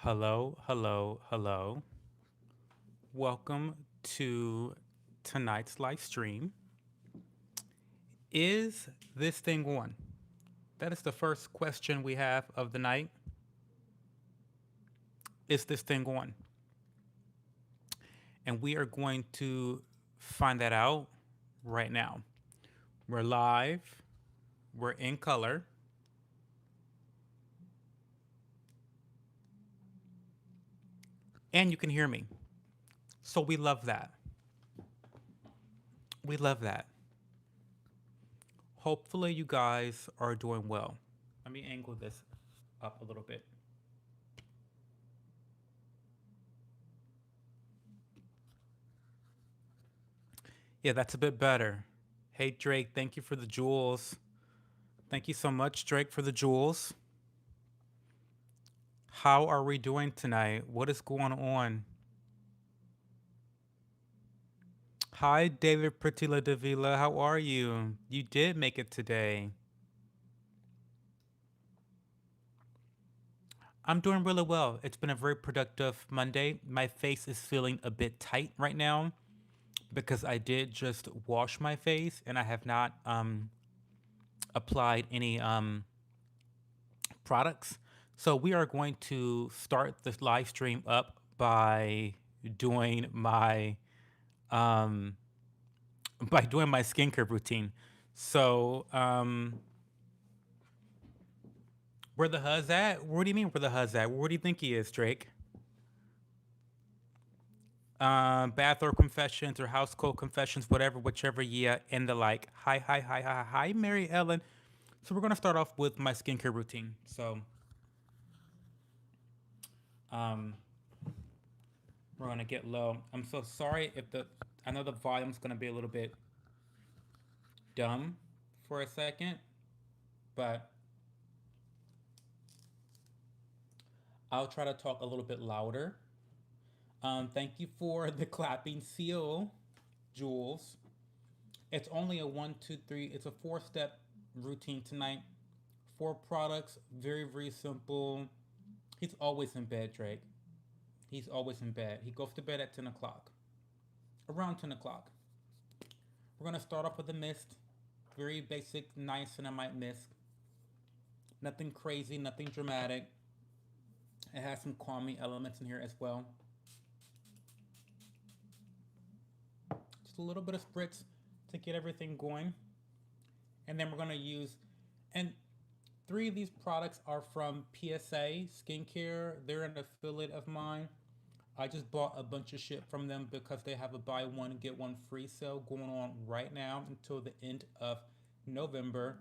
Hello, hello, hello. Welcome to tonight's live stream. Is this thing on? That is the first question we have of the night. Is this thing on? And we are going to find that out right now. We're live, we're in color, and you can hear me. So we love that. We love that. Hopefully, you guys are doing well. Let me angle this up a little bit. Yeah, that's a bit better. Hey, Drake, thank you for the jewels. Thank you so much, Drake, for the jewels. How are we doing tonight? What is going on? Hi, David Pratila Davila. How are you? You did make it today. I'm doing really well. It's been a very productive Monday. My face is feeling a bit tight right now because I did just wash my face and I have not applied any products. So we are going to start this live stream up by doing my um, skincare routine. So where the huzz at? Where do you mean where the huzz at? Where do you think he is, Drake? Bathroom confessions or house coat confessions, whatever, whichever, yeah, and the like. Hi, Mary Ellen. So we're gonna start off with my skincare routine. So um, we're gonna get low. I'm so sorry if the I know the volume's gonna be a little bit dumb for a second, but I'll try to talk a little bit louder. Thank you for the clapping seal, Jules. It's only a one, two, three. It's a four-step routine tonight. Four products, very, very simple. He's always in bed, Drake. He's always in bed. He goes to bed at 10 o'clock, around 10 o'clock. We're going to start off with a mist. Very basic, niacinamide mist. Nothing crazy, nothing dramatic. It has some calming elements in here as well. Just a little bit of spritz to get everything going. And then we're going to use, and three of these products are from PSA Skincare. They're an affiliate of mine. I just bought a bunch of shit from them because they have a buy one, get one free sale going on right now until the end of November.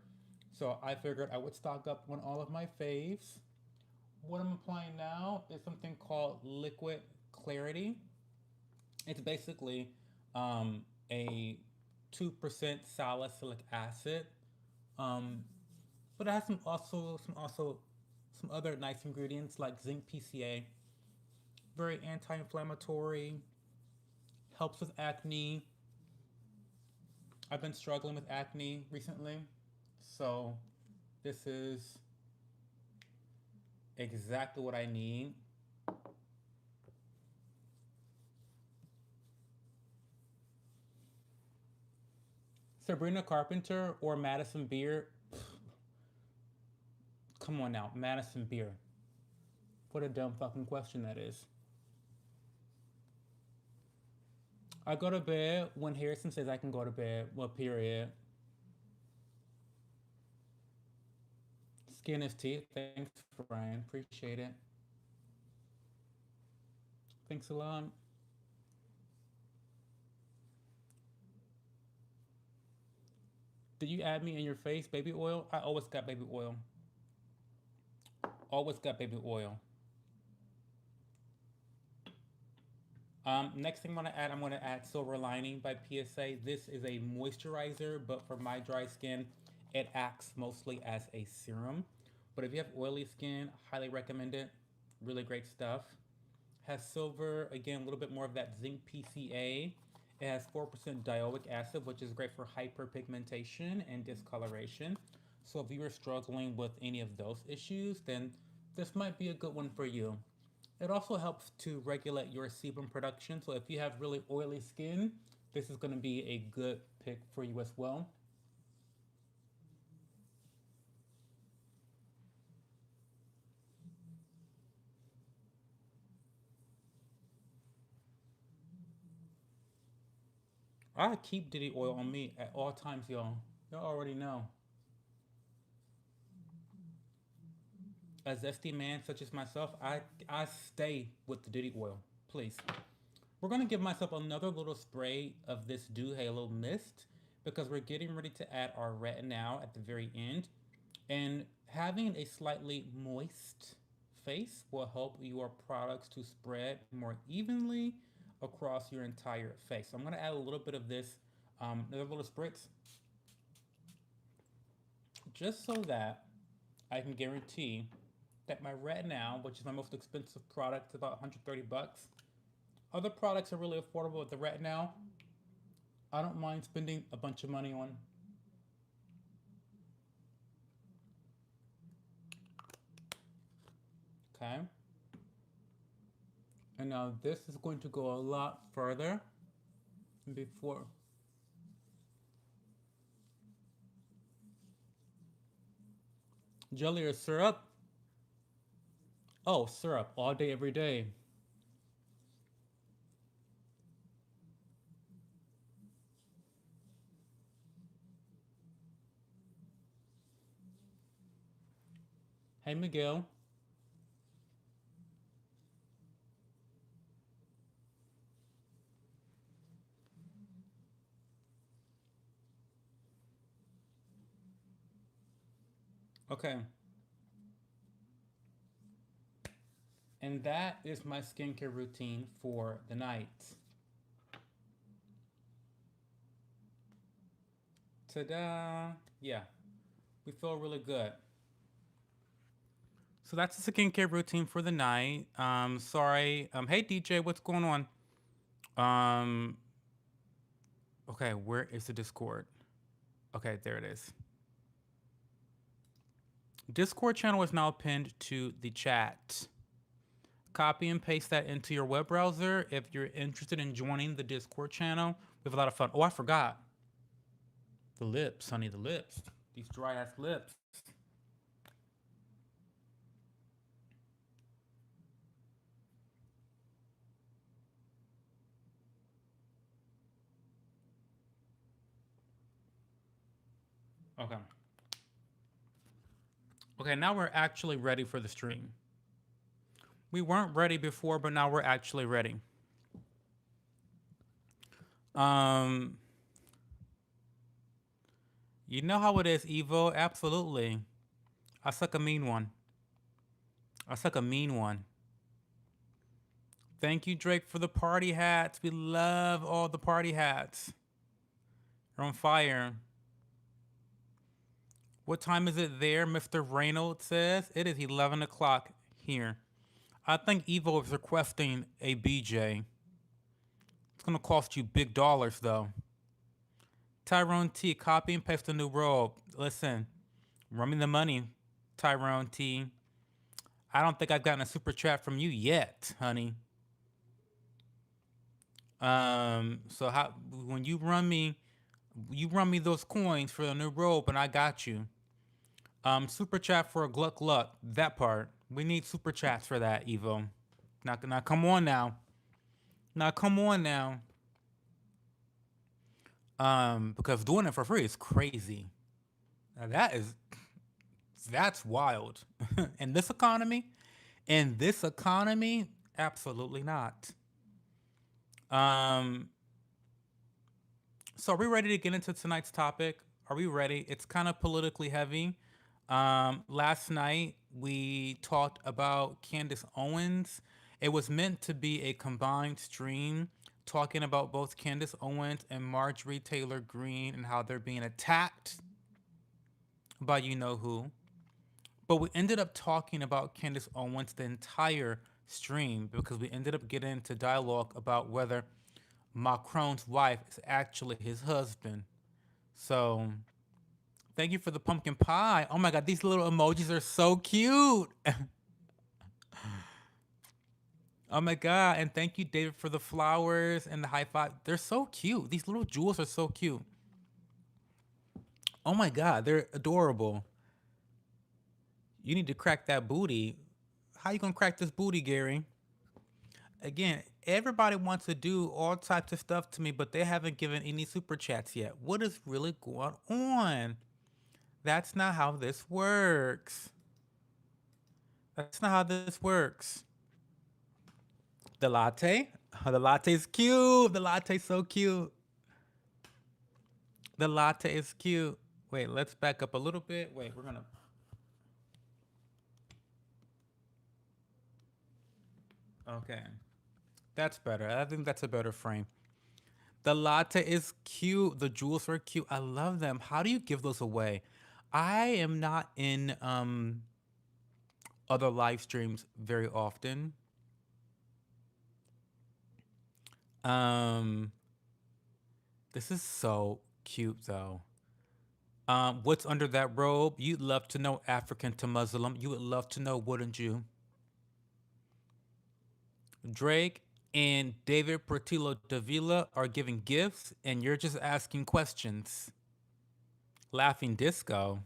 So I figured I would stock up on all of my faves. What I'm applying now is something called Liquid Clarity. It's basically a 2% salicylic acid, um, but it has some other nice ingredients like zinc PCA, very anti-inflammatory, helps with acne. I've been struggling with acne recently, so this is exactly what I need. Sabrina Carpenter or Madison Beer? Come on now, Madison Beer. What a dumb fucking question that is. I go to bed when Harrison says I can go to bed. Well, period. Skin is teeth. Thanks, Brian. Appreciate it. Thanks a lot. Did you add me in your face, baby oil? I always got baby oil. Always got baby oil. Next thing I'm gonna add Silver Lining by PSA. This is a moisturizer, but for my dry skin, it acts mostly as a serum. But if you have oily skin, highly recommend it. Really great stuff. Has silver, again, a little bit more of that zinc PCA. It has 4% dioic acid, which is great for hyperpigmentation and discoloration. So if you are struggling with any of those issues, then this might be a good one for you. It also helps to regulate your sebum production. So if you have really oily skin, this is going to be a good pick for you as well. I keep Diddy oil on me at all times, y'all. Y'all already know. A zesty man such as myself, I stay with the Diddy oil. Please. We're gonna give myself another little spray of this Dew Halo Mist because we're getting ready to add our retinol at the very end. And having a slightly moist face will help your products to spread more evenly across your entire face. So I'm gonna add a little bit of this, another little spritz, just so that I can guarantee that my retinol, which is my most expensive product, is about 130 bucks. Other products are really affordable with the retinol. I don't mind spending a bunch of money on. Okay. And now this is going to go a lot further before. Jelly or syrup? Oh, syrup all day, every day. Hey, Miguel. Okay. And that is my skincare routine for the night. Ta da! Yeah, we feel really good. So that's the skincare routine for the night. Sorry. Hey DJ, what's going on? Um, okay, where is the Discord? Okay, there it is. Discord channel is now pinned to the chat. Copy and paste that into your web browser if you're interested in joining the Discord channel. We have a lot of fun. Oh, I forgot. The lips, honey, the lips. These dry ass lips. Okay. Okay, now we're actually ready for the stream. We weren't ready before, but now we're actually ready. Um, you know how it is, Evo? Absolutely. I suck a mean one. I suck a mean one. Thank you, Drake, for the party hats. We love all the party hats. You're on fire. What time is it there? Mr. Reynolds says it is 11 o'clock here. I think Evo is requesting a BJ. It's gonna cost you big dollars though. Tyrone T, copy and paste the new robe. Listen, run me the money, Tyrone T. I don't think I've gotten a super chat from you yet, honey. So how when you run me those coins for the new robe, and I got you. Super chat for a Gluck Luck. That part. We need super chats for that, Evo. Now, come on now. Now, come on now. Because doing it for free is crazy. Now that's wild. In this economy, absolutely not. Um, so are we ready to get into tonight's topic? Are we ready? It's kind of politically heavy. Last night we talked about Candace Owens. It was meant to be a combined stream talking about both Candace Owens and Marjorie Taylor Greene and how they're being attacked by you know who. But we ended up talking about Candace Owens the entire stream because we ended up getting into dialogue about whether Macron's wife is actually his husband. So thank you for the pumpkin pie. Oh my god, these little emojis are so cute. Oh my god! And thank you, David, for the flowers and the high five. They're so cute. These little jewels are so cute. Oh my god, they're adorable. You need to crack that booty. How you gonna crack this booty, Gary? Again, everybody wants to do all types of stuff to me, but they haven't given any super chats yet. What is really going on? That's not how this works. That's not how this works. The latte? The latte's cute. The latte's so cute. The latte is cute. Wait, let's back up a little bit. Wait, we're gonna. Okay. That's better. I think that's a better frame. The latte is cute. The jewels are cute. I love them. How do you give those away? I am not in other live streams very often. Um, this is so cute though. What's under that robe? You'd love to know, African to Muslim. You would love to know, wouldn't you? Drake and David Portillo Davila are giving gifts, and you're just asking questions. Laughing disco.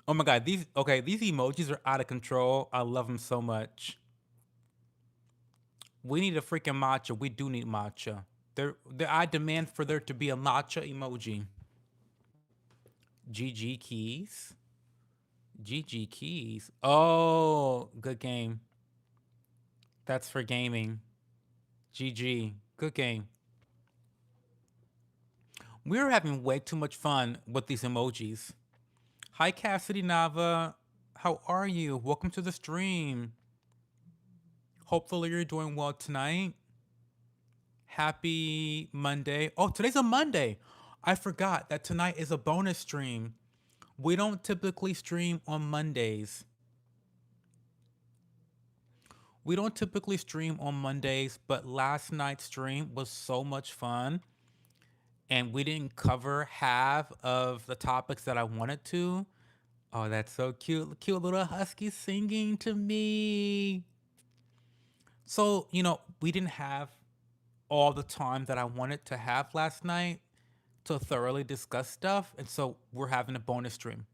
Oh my god, these emojis are out of control. I love them so much. We need a freaking matcha. We do need matcha. I demand for there to be a matcha emoji. GG keys. GG keys. Oh, good game. That's for gaming. GG. Good game. We're having way too much fun with these emojis. Hi, Cassidy Nava. How are you? Welcome to the stream. Hopefully, you're doing well tonight. Happy Monday. Oh, today's a Monday. I forgot that tonight is a bonus stream. We don't typically stream on Mondays. We don't typically stream on Mondays, but last night's stream was so much fun. And we didn't cover half of the topics that I wanted to. Oh, that's so cute. Cute little husky singing to me. So, we didn't have all the time that I wanted to have last night to thoroughly discuss stuff. And so we're having a bonus stream.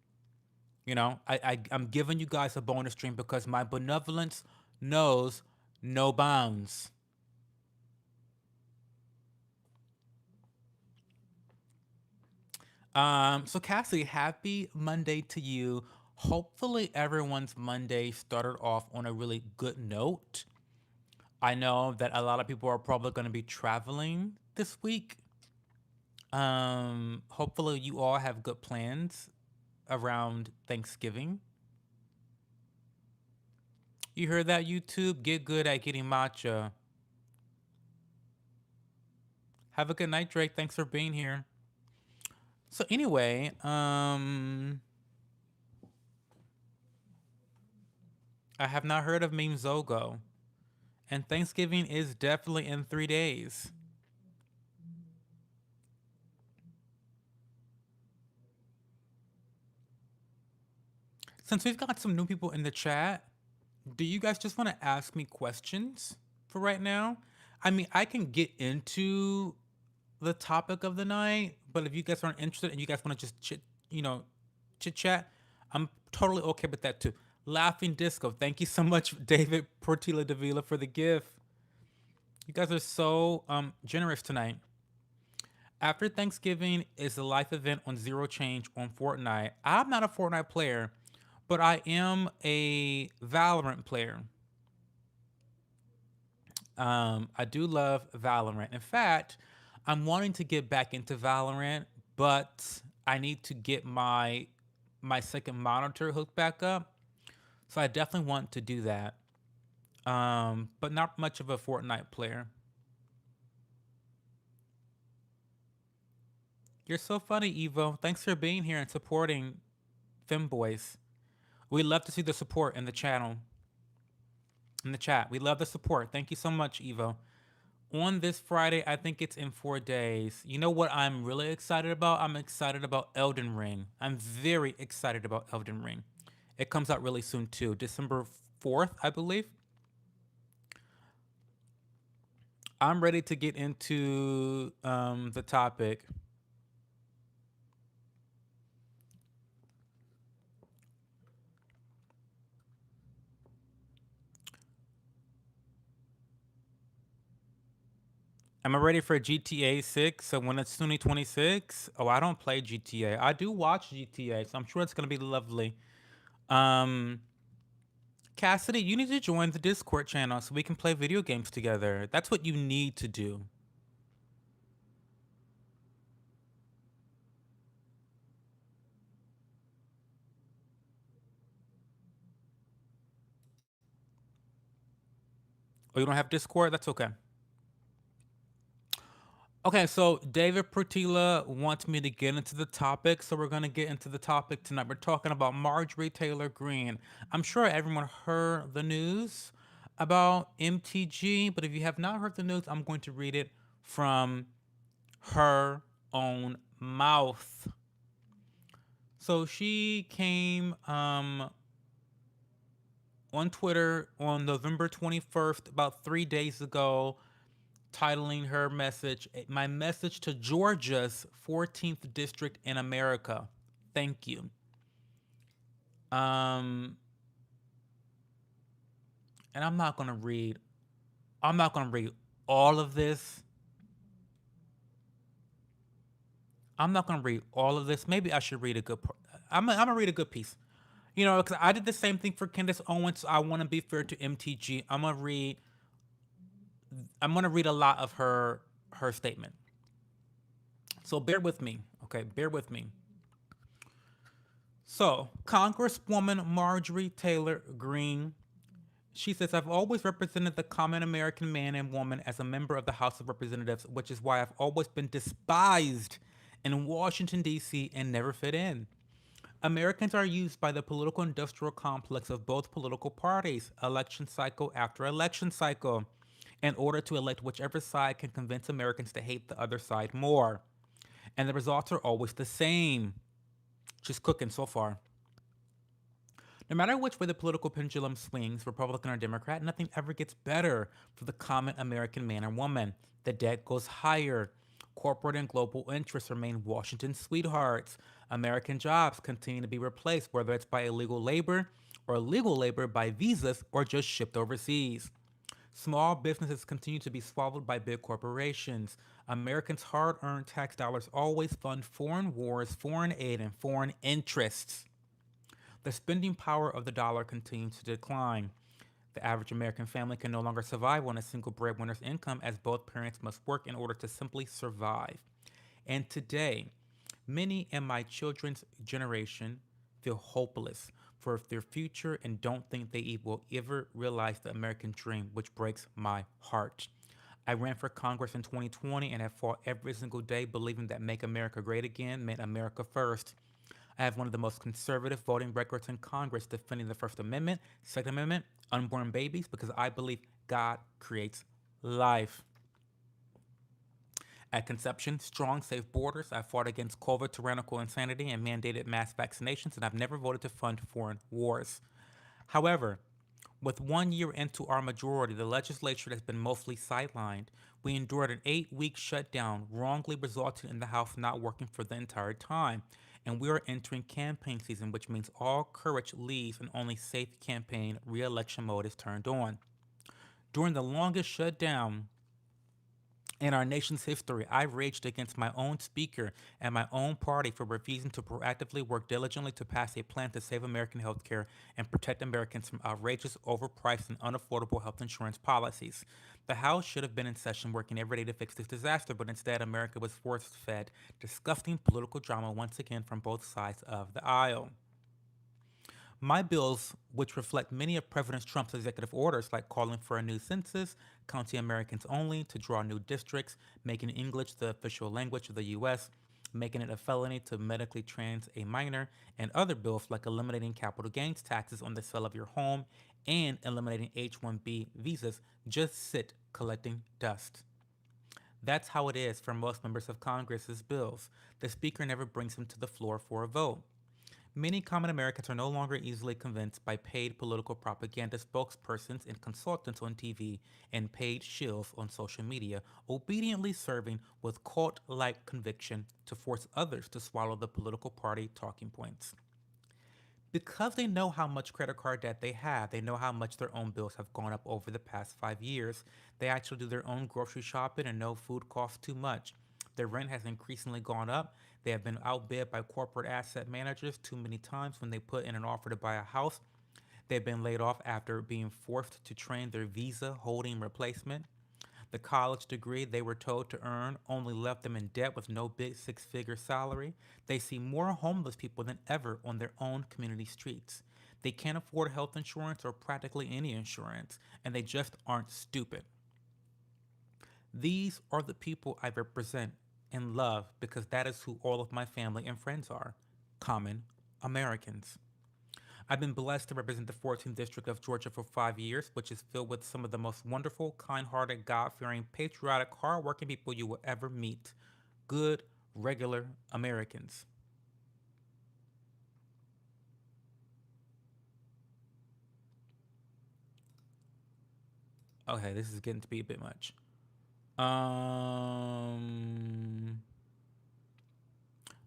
I'm giving you guys a bonus stream because my benevolence knows no bounds. So Cassie, happy Monday to you. Hopefully everyone's Monday started off on a really good note. I know that a lot of people are probably going to be traveling this week. Hopefully you all have good plans around Thanksgiving. You heard that, YouTube? Get good at getting matcha. Have a good night, Drake. Thanks for being here. So anyway, I have not heard of Meme Zogo. And Thanksgiving is definitely in 3 days. Since we've got some new people in the chat, do you guys just want to ask me questions for right now? I mean, I can get into the topic of the night, but if you guys aren't interested and you guys want to just chit chat, I'm totally okay with that too. Laughing Disco, thank you so much, David Portila Davila, for the gift. You guys are so generous tonight. After Thanksgiving is a life event on Zero Change on Fortnite. I'm not a Fortnite player, but I am a Valorant player. I do love Valorant. In fact, I'm wanting to get back into Valorant, but I need to get my second monitor hooked back up. So I definitely want to do that. But not much of a Fortnite player. You're so funny, Evo. Thanks for being here and supporting Femboys. We love to see the support in the channel. In the chat. We love the support. Thank you so much, Evo. On this Friday, I think it's in 4 days. You know what I'm really excited about? I'm excited about Elden Ring. I'm very excited about Elden Ring. It comes out really soon too, December 4th, I believe. I'm ready to get into the topic. Am I ready for GTA 6? So when it's 2026, oh, I don't play GTA. I do watch GTA, so I'm sure it's going to be lovely. Um, Cassidy, you need to join the Discord channel so we can play video games together. That's what you need to do. Oh, you don't have Discord? That's okay. Okay, so David Pertila wants me to get into the topic, so we're gonna get into the topic tonight. We're talking about Marjorie Taylor Greene. I'm sure everyone heard the news about MTG, but if you have not heard the news, I'm going to read it from her own mouth. So she came on Twitter on November 21st, about 3 days ago, titling her message, "My message to Georgia's 14th district in America. Thank you." Um, and I'm not gonna read all of this. I'm not gonna read all of this. Maybe I should read a good. I'm gonna read a good piece. You know, because I did the same thing for Candace Owens. So I want to be fair to MTG. I'm gonna read a lot of her statement. So bear with me, okay? Bear with me. So, Congresswoman Marjorie Taylor Greene, she says, "I've always represented the common American man and woman as a member of the House of Representatives, which is why I've always been despised in Washington, D.C. and never fit in. Americans are used by the political industrial complex of both political parties, election cycle after election cycle, in order to elect whichever side can convince Americans to hate the other side more. And the results are always the same." She's cooking so far. "No matter which way the political pendulum swings, Republican or Democrat, nothing ever gets better for the common American man or woman. The debt goes higher. Corporate and global interests remain Washington's sweethearts. American jobs continue to be replaced, whether it's by illegal labor or legal labor by visas or just shipped overseas. Small businesses continue to be swallowed by big corporations. Americans' hard earned tax dollars always fund foreign wars, foreign aid, and foreign interests. The spending power of the dollar continues to decline. The average American family can no longer survive on a single breadwinner's income, as both parents must work in order to simply survive. And today, many in my children's generation feel hopeless for their future and don't think they will ever realize the American dream, which breaks my heart. I ran for Congress in 2020 and have fought every single day believing that Make America Great Again meant America first. I have one of the most conservative voting records in Congress, defending the First Amendment, Second Amendment, unborn babies, because I believe God creates life. At conception, strong, safe borders. I fought against COVID tyrannical insanity and mandated mass vaccinations, and I've never voted to fund foreign wars. However, with 1 year into our majority, the legislature has been mostly sidelined. We endured an 8 week shutdown, wrongly resulting in the House not working for the entire time. And we are entering campaign season, which means all courage leaves and only safe campaign re election mode is turned on. During the longest shutdown in our nation's history, I raged against my own speaker and my own party for refusing to proactively work diligently to pass a plan to save American healthcare and protect Americans from outrageous, overpriced, and unaffordable health insurance policies. The House should have been in session working every day to fix this disaster, but instead, America was force fed disgusting political drama once again from both sides of the aisle. My bills, which reflect many of President Trump's executive orders, like calling for a new census, counting Americans only, to draw new districts, making English the official language of the U.S., making it a felony to medically trans a minor, and other bills like eliminating capital gains taxes on the sale of your home and eliminating H 1B visas, just sit collecting dust. That's how it is for most members of Congress's bills. The Speaker never brings them to the floor for a vote. Many common Americans are no longer easily convinced by paid political propaganda spokespersons and consultants on TV and paid shills on social media, obediently serving with cult like conviction to force others to swallow the political party talking points. Because they know how much credit card debt they have, they know how much their own bills have gone up over the past 5 years. They actually do their own grocery shopping and know food costs too much. Their rent has increasingly gone up. They have been outbid by corporate asset managers too many times when they put in an offer to buy a house. They've been laid off after being forced to train their visa holding replacement. The college degree they were told to earn only left them in debt with no big six-figure salary. They see more homeless people than ever on their own community streets. They can't afford health insurance or practically any insurance, and they just aren't stupid. These are the people I represent and love because that is who all of my family and friends are: common Americans. I've been blessed to represent the 14th District of Georgia for 5 years, which is filled with some of the most wonderful, kind hearted, God fearing, patriotic, hard-working people you will ever meet. Good, regular Americans. Okay, this is getting to be a bit much. Um,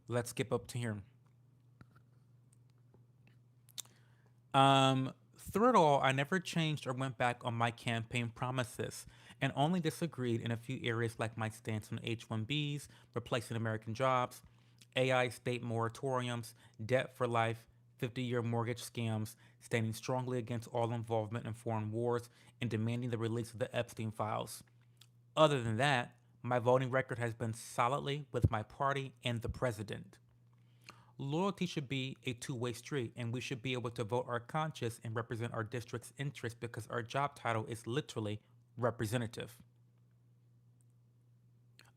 let's skip up to here. Um, Through it all, I never changed or went back on my campaign promises and only disagreed in a few areas like my stance on H 1Bs, replacing American jobs, AI state moratoriums, debt for life, 50-year mortgage scams, standing strongly against all involvement in foreign wars, and demanding the release of the Epstein files. Other than that, my voting record has been solidly with my party and the president. Loyalty should be a two-way street, and we should be able to vote our conscience and represent our district's interests because our job title is literally representative.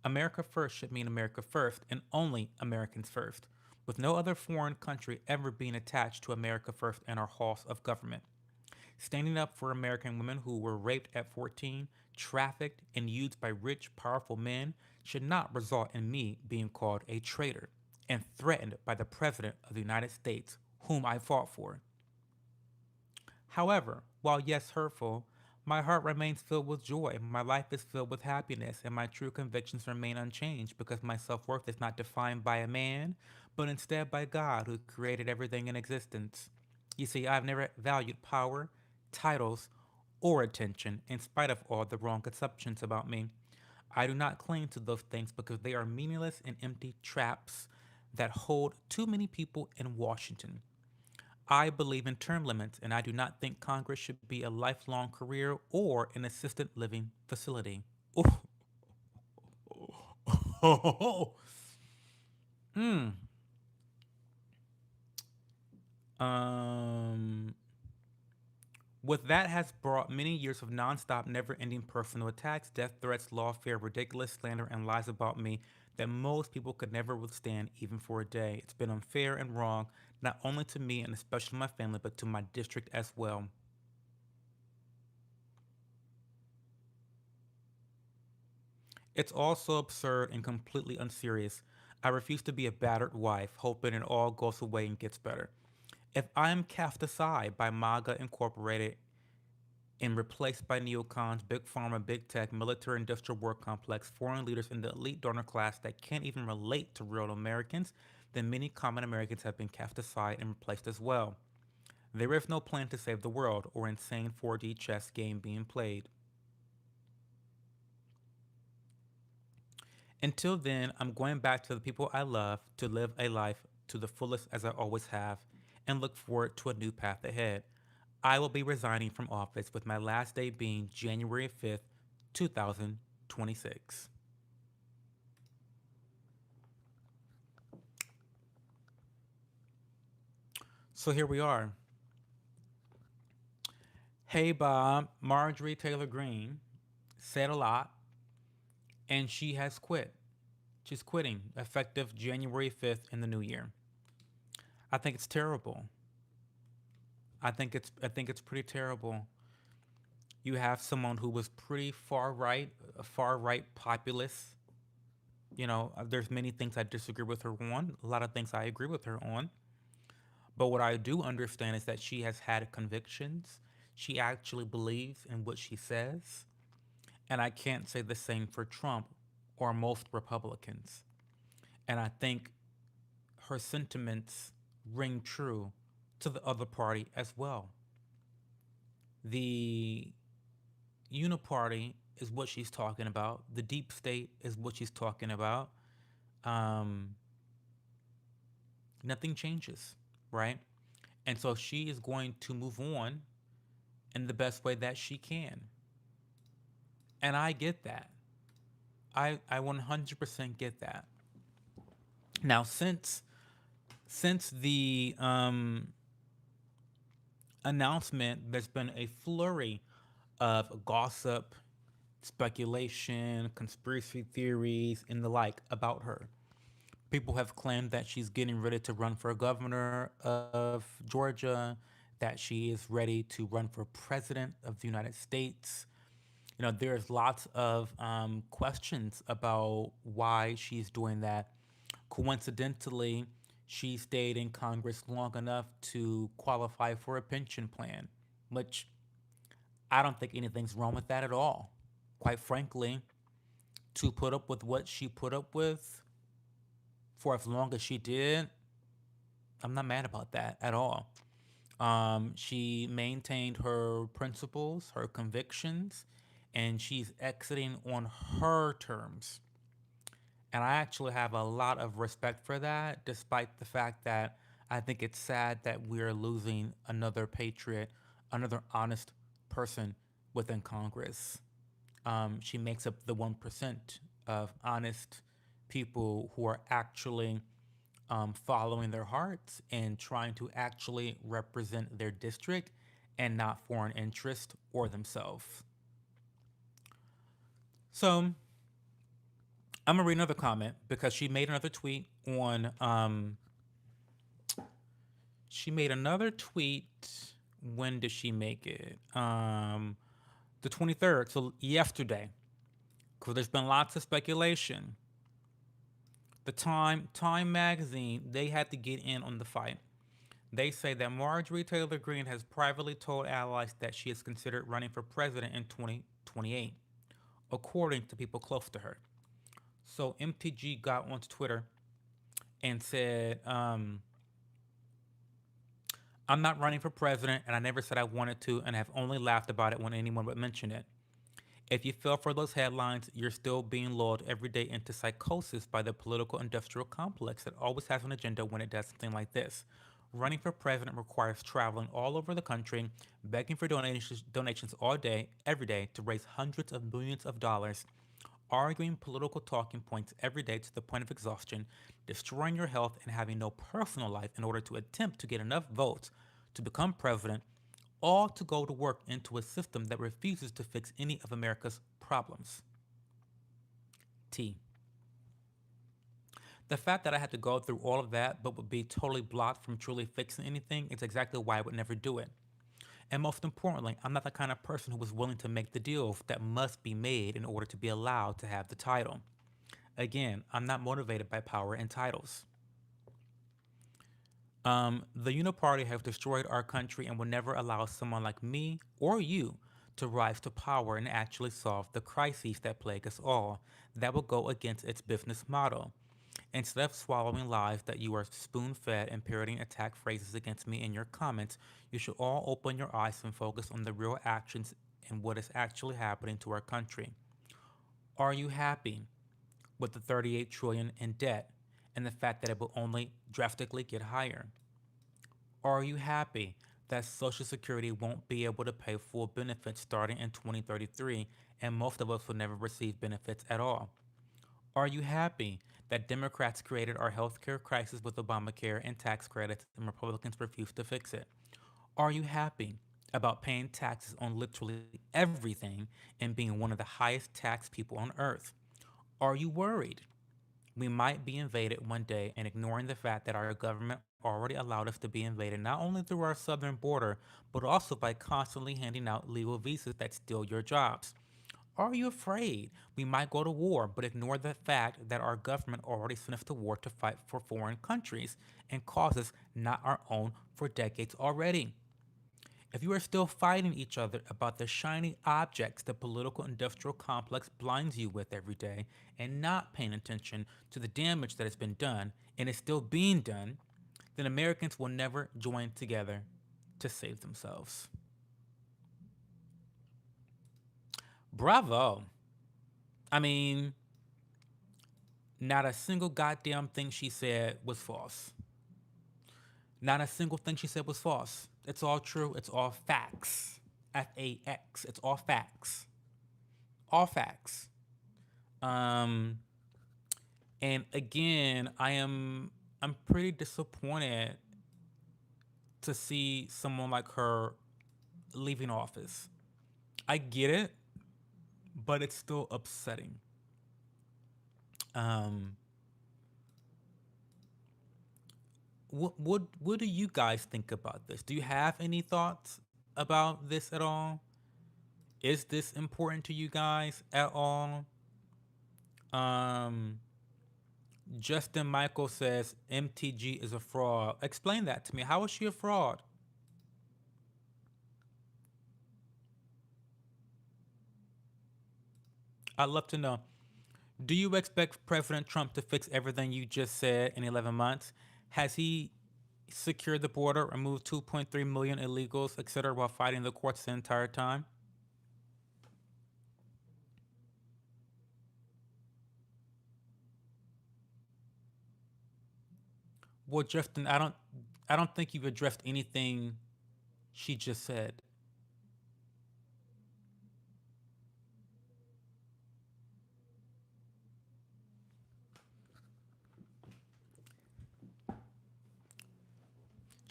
America first should mean America first and only Americans first, with no other foreign country ever being attached to America first in our halls of government. Standing up for American women who were raped at 14, trafficked, and used by rich, powerful men should not result in me being called a traitor and threatened by the President of the United States, whom I fought for. However, while yes, hurtful, my heart remains filled with joy, my life is filled with happiness, and my true convictions remain unchanged because my self worth is not defined by a man, but instead by God who created everything in existence. You see, I've never valued power, titles, or attention, in spite of all the wrong assumptions about me. I do not cling to those things because they are meaningless and empty traps that hold too many people in Washington. I believe in term limits, and I do not think Congress should be a lifelong career or an assisted living facility. Oof. mm. um, With that has brought many years of nonstop, never-ending personal attacks, death threats, lawfare, ridiculous slander, and lies about me that most people could never withstand even for a day. It's been unfair and wrong, not only to me and especially my family, but to my district as well. It's all so absurd and completely unserious. I refuse to be a battered wife, hoping it all goes away and gets better. If I am cast aside by MAGA Incorporated and replaced by neocons, big pharma, big tech, military industrial war complex, foreign leaders, and the elite donor class that can't even relate to real Americans, then many common Americans have been cast aside and replaced as well. There is no plan to save the world or insane 4D chess game being played. Until then, I'm going back to the people I love to live a life to the fullest as I always have and look forward to a new path ahead. I will be resigning from office with my last day being January 5th, 2026. So here we are. Hey Bob, Marjorie Taylor Greene said a lot and she has quit. She's quitting effective January 5th in the new year. I think it's terrible. I think it's pretty terrible. You have someone who was pretty far right, a far right populist. There's many things I disagree with her on, a lot of things I agree with her on. But what I do understand is that she has had convictions. She actually believes in what she says. And I can't say the same for Trump or most Republicans. And I think her sentiments ring true to the other party as well. The uniparty is what she's talking about. The deep state is what she's talking about. Um, Nothing changes, right? And so she is going to move on in the best way that she can. And I get that. I 100% get that. Now, since the announcement, there's been a flurry of gossip, speculation, conspiracy theories, and the like about her. People have claimed that she's getting ready to run for governor of Georgia, that she is ready to run for president of the United States. You know, there's lots of questions about why she's doing that. Coincidentally, she stayed in Congress long enough to qualify for a pension plan, which I don't think anything's wrong with that at all. Quite frankly, to put up with what she put up with for as long as she did, I'm not mad about that at all. She maintained her principles, her convictions, and she's exiting on her terms. And I actually have a lot of respect for that, despite the fact that I think it's sad that we're losing another patriot, another honest person within Congress. She makes up the 1% of honest people who are actually following their hearts and trying to actually represent their district and not foreign interest or themselves. So I'm gonna read another comment because she made another tweet on. She made another tweet. When did she make it? The 23rd, so yesterday. Because there's been lots of speculation. The Time magazine, they had to get in on the fight. They say that Marjorie Taylor Greene has privately told allies that she is considered running for president in 2028, according to people close to her. So MTG got onto Twitter and said, I'm not running for president, and I never said I wanted to, and have only laughed about it when anyone would mention it. If you fell for those headlines, you're still being lulled every day into psychosis by the political industrial complex that always has an agenda when it does something like this. Running for president requires traveling all over the country, begging for donations all day, every day, to raise hundreds of millions of dollars, arguing political talking points every day to the point of exhaustion, destroying your health, and having no personal life in order to attempt to get enough votes to become president, all to go to work into a system that refuses to fix any of America's problems. T. The fact that I had to go through all of that but would be totally blocked from truly fixing anything is exactly why I would never do it. And most importantly, I'm not the kind of person who is willing to make the deals that must be made in order to be allowed to have the title. Again, I'm not motivated by power and titles. The Uniparty have destroyed our country and will never allow someone like me or you to rise to power and actually solve the crises that plague us all. That will go against its business model. Instead of swallowing lies that you are spoon fed and parroting attack phrases against me in your comments, you should all open your eyes and focus on the real actions and what is actually happening to our country. Are you happy with the 38 trillion in debt and the fact that it will only drastically get higher? Are you happy that Social Security won't be able to pay full benefits starting in 2033 and most of us will never receive benefits at all? Are you happy that Democrats created our healthcare crisis with Obamacare and tax credits and Republicans refused to fix it? Are you happy about paying taxes on literally everything and being one of the highest taxed people on earth? Are you worried we might be invaded one day and ignoring the fact that our government already allowed us to be invaded not only through our southern border, but also by constantly handing out legal visas that steal your jobs? Are you afraid we might go to war but ignore the fact that our government already sent us to war to fight for foreign countries and causes not our own for decades already. If you are still fighting each other about the shiny objects the political industrial complex blinds you with every day and not paying attention to the damage that has been done and is still being done, then Americans will never join together to save themselves. Bravo. I mean, not a single goddamn thing she said was false. Not a single thing she said was false. It's all true. It's all facts. FAX. It's all facts. All facts. Um, and again, I'm pretty disappointed to see someone like her leaving office. I get it, but it's still upsetting. Um, what do you guys think about this? Do you have any thoughts about this at all? Is this important to you guys at all? Um, Justin Michael says MTG is a fraud. Explain that to me. How is she a fraud? I'd love to know. Do you expect President Trump to fix everything you just said in 11 months? Has he secured the border, removed 2.3 million illegals, etc., while fighting the courts the entire time? Well, Justin, I don't think you've addressed anything she just said.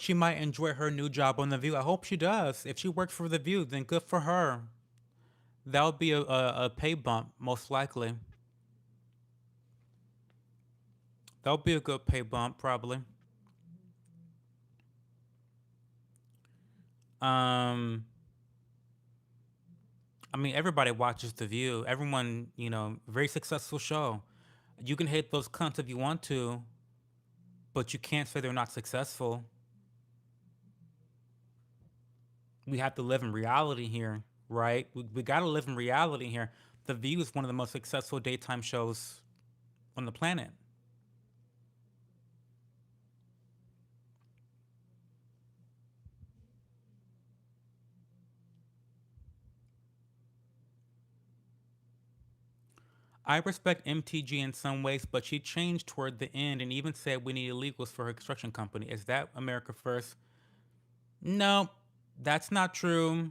She might enjoy her new job on The View. I hope she does. If she works for The View, then good for her. That'll be a pay bump, most likely. That'll be a good pay bump, probably. Um, I mean, everybody watches The View. Everyone, very successful show. You can hate those cunts if you want to, but you can't say they're not successful. We have to live in reality here, right? We got to live in reality here. The View is one of the most successful daytime shows on the planet. I respect MTG in some ways, but she changed toward the end and even said we need illegals for her construction company. Is that America First? No, that's not true.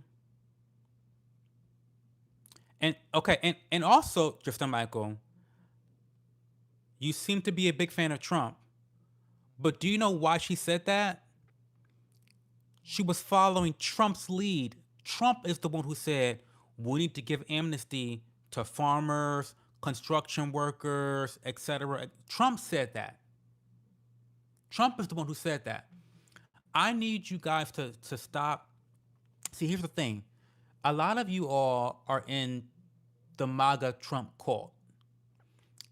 And okay, and also, Justin Michael, you seem to be a big fan of Trump. But do you know why she said that? She was following Trump's lead. Trump is the one who said we need to give amnesty to farmers, construction workers, etc. Trump said that. Trump is the one who said that. I need you guys to stop. See, here's the thing. A lot of you all are in the MAGA Trump cult.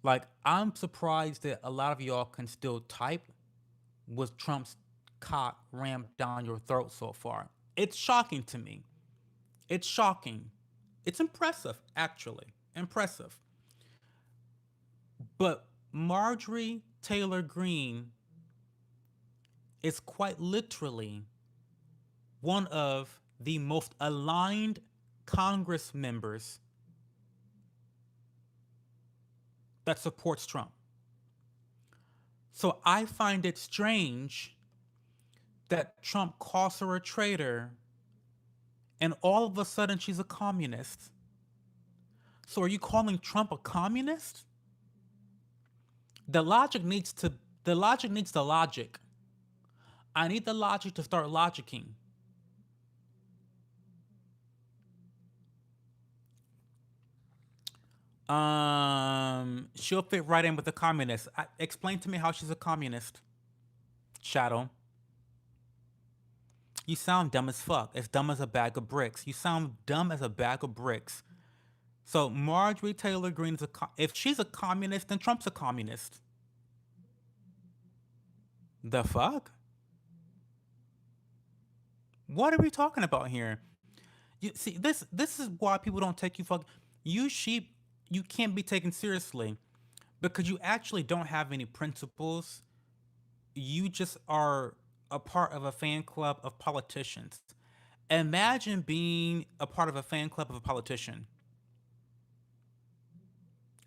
Like, I'm surprised that a lot of y'all can still type with Trump's cock rammed down your throat so far. It's shocking to me. It's shocking. It's impressive, actually. Impressive. But Marjorie Taylor Greene is quite literally one of the most aligned Congress members that supports Trump. So I find it strange that Trump calls her a traitor and all of a sudden she's a communist. So are you calling Trump a communist? The logic needs to the logic needs the logic. I need the logic to start logicking. She'll fit right in with the communist. Explain to me how she's a communist. Shadow. You sound dumb as fuck. As dumb as a bag of bricks. You sound dumb as a bag of bricks. So Marjorie Taylor Greene is if she's a communist, then Trump's a communist. The fuck? What are we talking about here? You see, this is why people don't take you you sheep. You can't be taken seriously because you actually don't have any principles. You just are a part of a fan club of politicians. Imagine being a part of a fan club of a politician.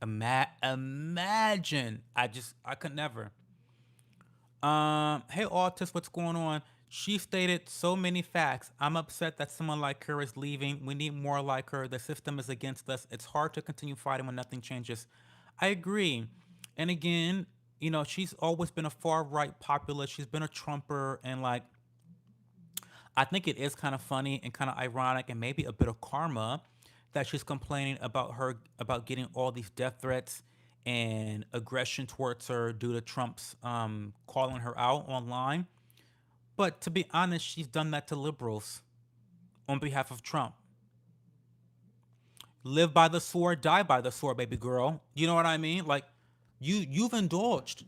Imagine. I could never. Hey Altus, what's going on? She stated so many facts. I'm upset that someone like her is leaving. We need more like her. The system is against us. It's hard to continue fighting when nothing changes. I agree. And again, she's always been a far right populist. She's been a Trumper, and like I think it is kind of funny and kind of ironic and maybe a bit of karma that she's complaining about getting all these death threats and aggression towards her due to Trump's calling her out online. But to be honest, she's done that to liberals on behalf of Trump. Live by the sword, die by the sword, baby girl. You know what I mean? Like you've indulged.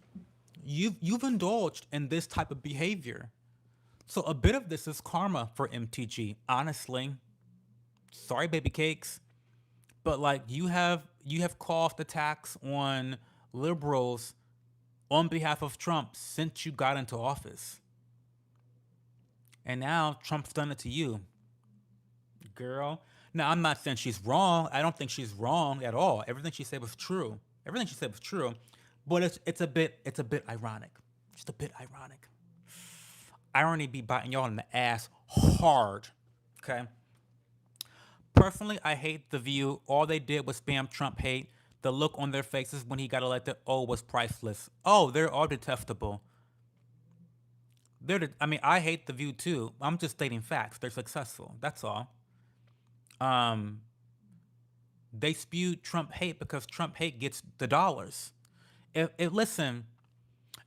You've indulged in this type of behavior. So a bit of this is karma for MTG, honestly. Sorry, baby cakes. But like you have caused attacks on liberals on behalf of Trump since you got into office. And now Trump's done it to you, girl. Now I'm not saying she's wrong. I don't think she's wrong at all. Everything she said was true. Everything she said was true. But it's a bit ironic. Just a bit ironic. Irony be biting y'all in the ass hard. Okay. Personally, I hate the View. All they did was spam Trump hate. The look on their faces when he got elected, oh, was priceless. Oh, they're all detestable. I mean, I hate the View too. I'm just stating facts. They're successful. That's all. Um, they spewed Trump hate because Trump hate gets the dollars. If listen,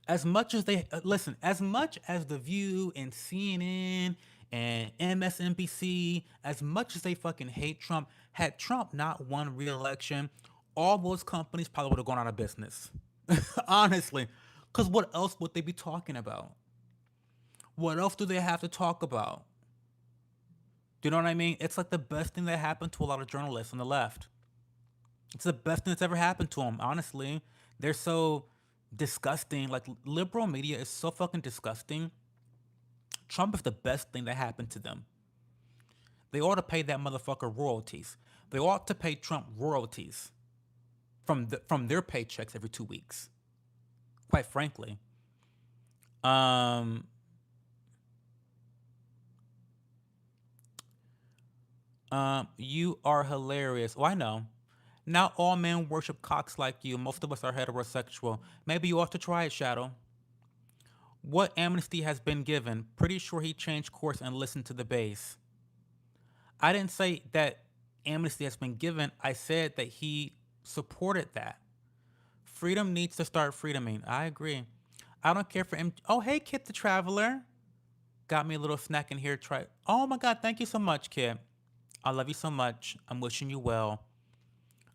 as much as the View and CNN and MSNBC, as much as they fucking hate Trump, had Trump not won re-election, all those companies probably would have gone out of business. Honestly, because what else would they be talking about? What else do they have to talk about? Do you know what I mean? It's like the best thing that happened to a lot of journalists on the left. It's the best thing that's ever happened to them. Honestly, they're so disgusting. Like liberal media is so fucking disgusting. Trump is the best thing that happened to them. They ought to pay that motherfucker royalties. They ought to pay Trump royalties from their paychecks every 2 weeks. Quite frankly, um, you are hilarious. Oh, I know. Not all men worship cocks like you. Most of us are heterosexual. Maybe you ought to try it, Shadow. What amnesty has been given? Pretty sure he changed course and listened to the base. I didn't say that amnesty has been given. I said that he supported that. Freedom needs to start freedoming. I agree. I don't care for him. Oh, hey, Kit the Traveler. Got me a little snack in here. Try. Oh my God, thank you so much, Kit. I love you so much. I'm wishing you well.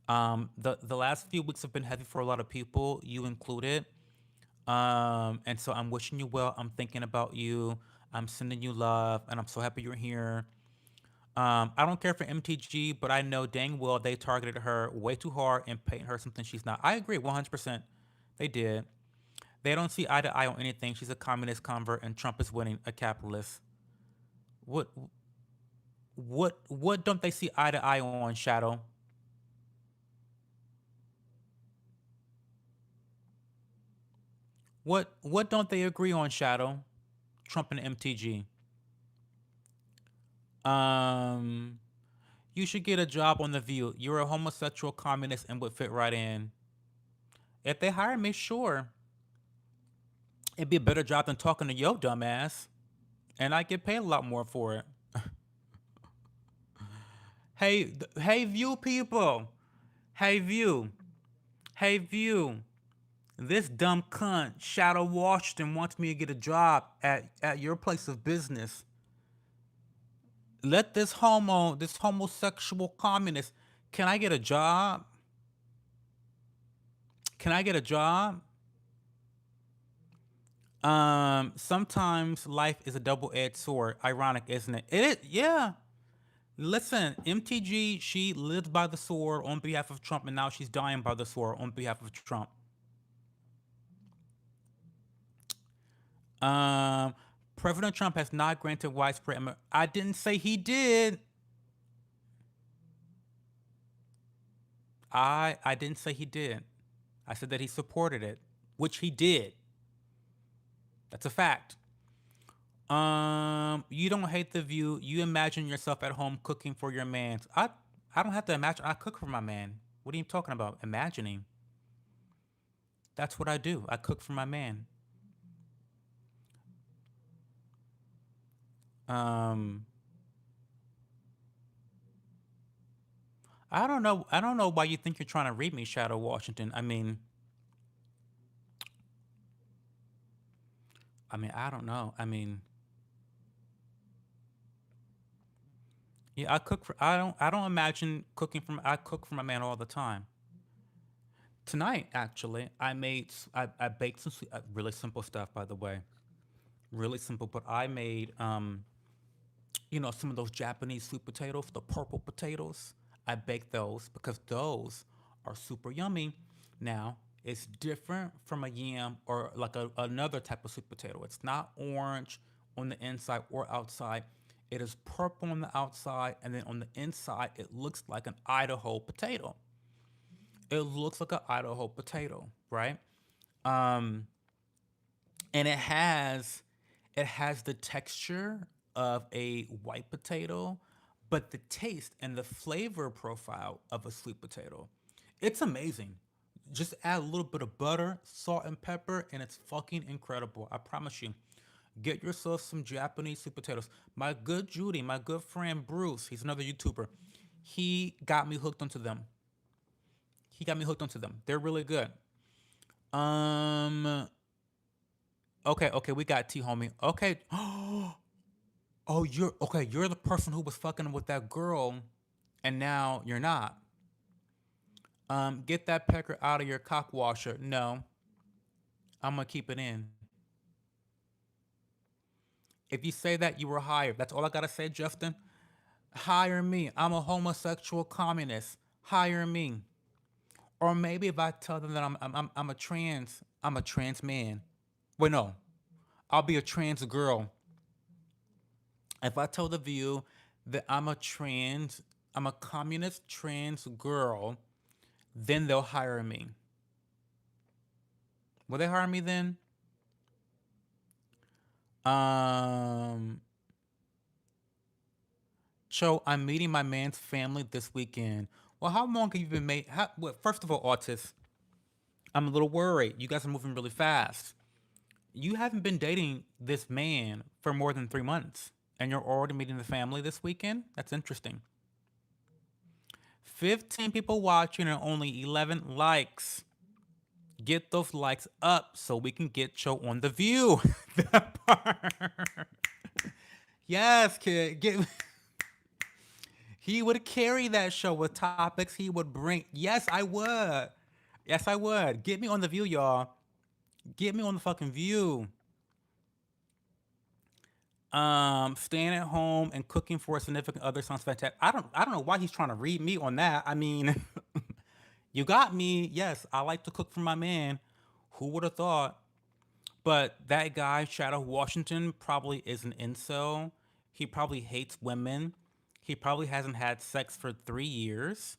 The last few weeks have been heavy for a lot of people, you included. And so I'm wishing you well. I'm thinking about you. I'm sending you love, and I'm so happy you're here. I don't care for MTG, but I know dang well they targeted her way too hard and painted her something she's not. I agree 100%. They did. They don't see eye to eye on anything. She's a communist convert, and Trump is winning, a capitalist. What what don't they see eye to eye on, Shadow? What don't they agree on, Shadow? Trump and MTG. Um, you should get a job on the View. You're a homosexual communist and would fit right in. If they hire me, sure. It'd be a better job than talking to yo dumbass, and I get paid a lot more for it. Hey, View people. Hey, View. Hey, View. This dumb cunt, Shadow Washington, wants me to get a job at your place of business. Let this homosexual communist, can I get a job? Can I get a job? Sometimes life is a double-edged sword. Ironic, isn't it? It is, yeah. Listen, MTG, she lived by the sword on behalf of Trump, and now she's dying by the sword on behalf of Trump. Um, President Trump has not granted widespread. I didn't say he did. I didn't say he did. I said that he supported it, which he did. That's a fact. You don't hate the view. You imagine yourself at home cooking for your man. I don't have to imagine. I cook for my man. What are you talking about? Imagining. That's what I do. I cook for my man. Um, I don't know. I don't know why you think you're trying to read me, Shadow Washington. I don't know. Yeah, I cook for. I don't imagine cooking for. I cook for my man all the time. Tonight, actually, I baked some really simple stuff, by the way, really simple. But I made some of those Japanese sweet potatoes, the purple potatoes. I baked those because those are super yummy. Now, it's different from a yam or like another type of sweet potato. It's not orange on the inside or outside. It is purple on the outside, and then on the inside, it looks like an Idaho potato. It looks like an Idaho potato, right? Um, and it has the texture of a white potato, but the taste and the flavor profile of a sweet potato. It's amazing. Just add a little bit of butter, salt, and pepper, and it's fucking incredible. I promise you. Get yourself some Japanese sweet potatoes. My good Judy, my good friend Bruce, he's another YouTuber. He got me hooked onto them. He got me hooked onto them. They're really good. Um, okay, we got T homie. Okay. Oh, you're okay. You're the person who was fucking with that girl, and now you're not. Get that pecker out of your cock washer. No, I'm gonna keep it in. If you say that, you were hired. That's all I gotta say, Justin. Hire me. I'm a homosexual communist. Hire me. Or maybe if I tell them that I'm a trans man. Wait, no, I'll be a trans girl. If I tell the View that I'm a communist trans girl, then they'll hire me. Will they hire me then? Um, Cho, I'm meeting my man's family this weekend. Well, how long have you been made? Well, first of all, autist, I'm a little worried. You guys are moving really fast. You haven't been dating this man for more than 3 months, and you're already meeting the family this weekend? That's interesting. 15 people watching and only 11 likes. Get those likes up so we can get Cho on the View. That part. Yes, kid. He would carry that show with topics he would bring. Yes, I would. Yes, I would. Get me on the View, y'all. Get me on the fucking View. Staying at home and cooking for a significant other sounds fantastic. I don't know why he's trying to read me on that. You got me. Yes, I like to cook for my man. Who would have thought? But that guy, Shadow Washington, probably is an incel. He probably hates women. He probably hasn't had sex for 3 years.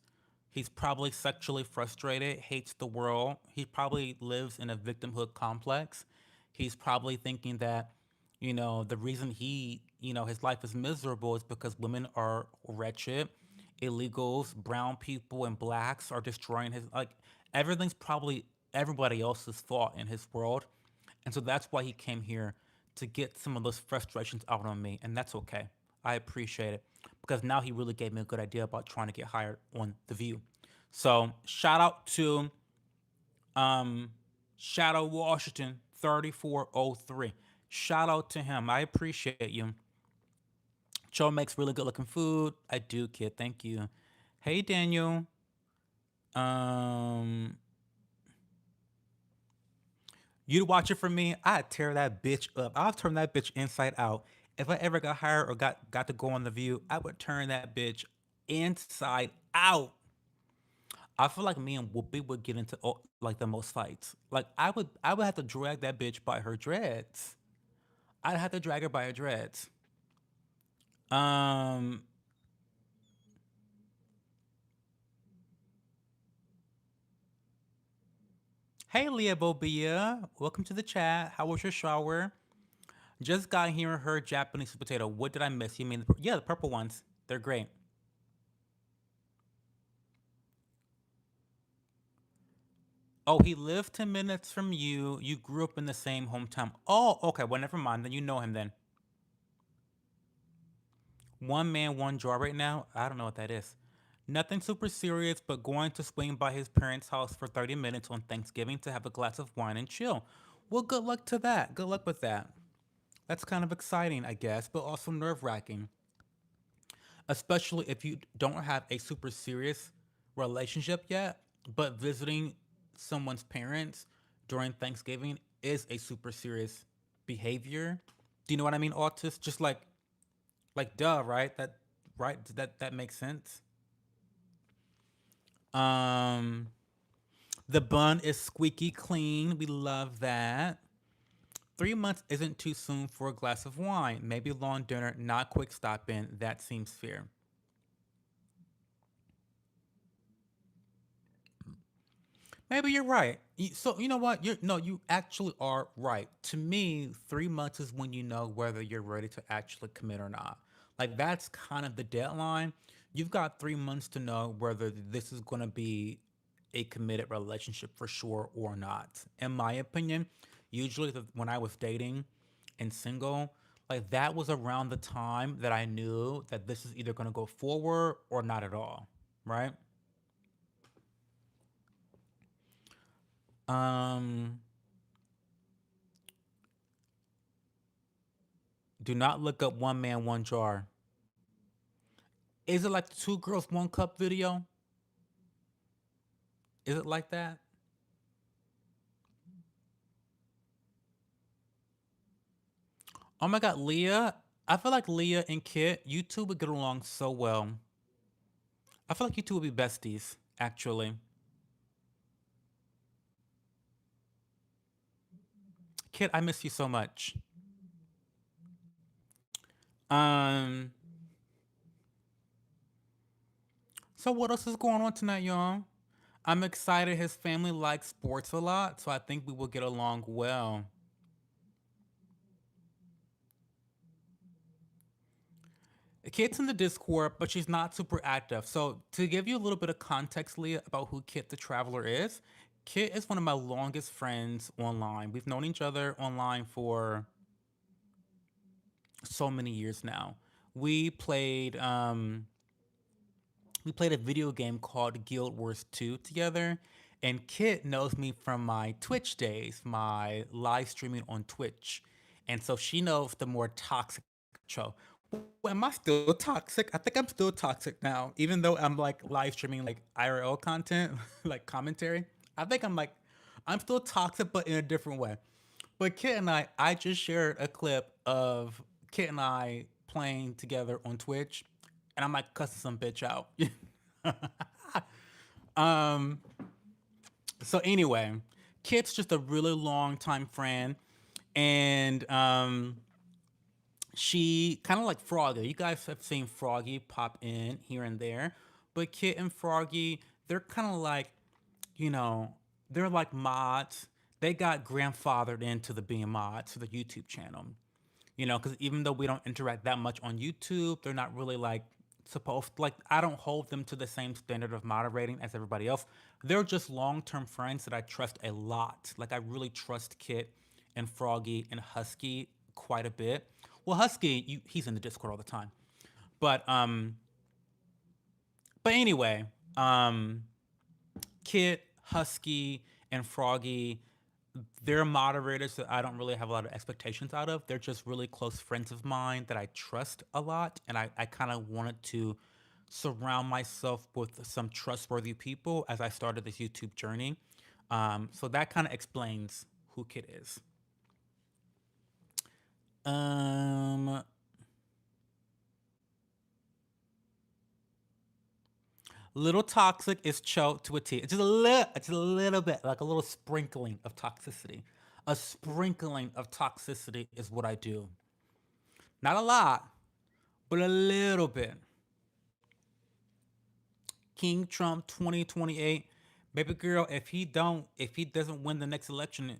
He's probably sexually frustrated, hates the world. He probably lives in a victimhood complex. He's probably thinking that, the reason his life is miserable is because women are wretched, illegals, brown people, and blacks are destroying his, like, everything's probably everybody else's fault in his world. And so that's why he came here to get some of those frustrations out on me. And that's okay. I appreciate it because now he really gave me a good idea about trying to get hired on The View. So shout out to um, Shadow Washington 3403. Shout out to him. I appreciate you. Joe makes really good looking food. I do, kid. Thank you. Hey, Daniel. Um, You'd watch it for me, I'd tear that bitch up. I'll turn that bitch inside out. If I ever got hired or got to go on the View, I would turn that bitch inside out. I feel like me and Whoopi would get into like the most fights. Like I would have to drag that bitch by her dreads. I'd have to drag her by her dreads. Um, hey Leah Bobia, welcome to the chat. How was your shower? Just got here and heard Japanese sweet potato. What did I miss? You mean yeah, the purple ones? They're great. Oh, he lived 10 minutes from you. You grew up in the same hometown. Oh, okay. Well, never mind. Then you know him then. One man, one jar right now. I don't know what that is. Nothing super serious, but going to swing by his parents' house for 30 minutes on Thanksgiving to have a glass of wine and chill. Well, good luck to that. Good luck with that. That's kind of exciting, I guess, but also nerve wracking, especially if you don't have a super serious relationship yet, but visiting someone's parents during Thanksgiving is a super serious behavior. Do you know what I mean, autist? Just like duh, right? That makes sense. Um the bun is squeaky clean. We love that. 3 months isn't too soon for a glass of wine. Maybe long dinner, not quick stop in. That seems fair. Maybe you're right. So you know what? You no, you actually are right. To me, 3 months is when you know whether you're ready to actually commit or not. Like that's kind of the deadline. You've got 3 months to know whether this is going to be a committed relationship for sure or not. In my opinion, usually when I was dating and single, like that was around the time that I knew that this is either going to go forward or not at all, right? Um, do not look up one man, one jar. Is it like the two girls, one cup video? Is it like that? Oh my god, Leah. I feel like Leah and Kit, you two would get along so well. I feel like you two would be besties, actually. Kit, I miss you so much. Um, so what else is going on tonight, y'all? I'm excited his family likes sports a lot, so I think we will get along well. Kit's in the Discord, but she's not super active. So to give you a little bit of context, Leah, about who Kit the Traveler is, Kit is one of my longest friends online. We've known each other online for so many years now. We played um we played a video game called Guild Wars 2 together. And Kit knows me from my Twitch days, my live streaming on Twitch. And so she knows the more toxic show. Am I still toxic? I think I'm still toxic now, even though I'm like live streaming like IRL content, like commentary. I think I'm still toxic, but in a different way. But Kit and I just shared a clip of Kit and I playing together on Twitch, and I'm like cussing some bitch out. um. So anyway, Kit's just a really long time friend, and she kind of like Froggy. You guys have seen Froggy pop in here and there, but Kit and Froggy, they're kind of like, you know, they're like mods. They got grandfathered into the being mods for the YouTube channel. Because even though we don't interact that much on YouTube, they're not really like supposed like I don't hold them to the same standard of moderating as everybody else. They're just long-term friends that I trust a lot. Like I really trust Kit and Froggy and Husky quite a bit. Well, Husky, he's in the Discord all the time. But anyway, um Kit, Husky, and Froggy, they're moderators that I don't really have a lot of expectations out of. They're just really close friends of mine that I trust a lot. And I kind of wanted to surround myself with some trustworthy people as I started this YouTube journey. So that kind of explains who Kit is. Um, Little toxic is choked to a T. It's just a little bit, like a little sprinkling of toxicity. A sprinkling of toxicity is what I do. Not a lot, but a little bit. King Trump 2028, baby girl. If he doesn't win the next election,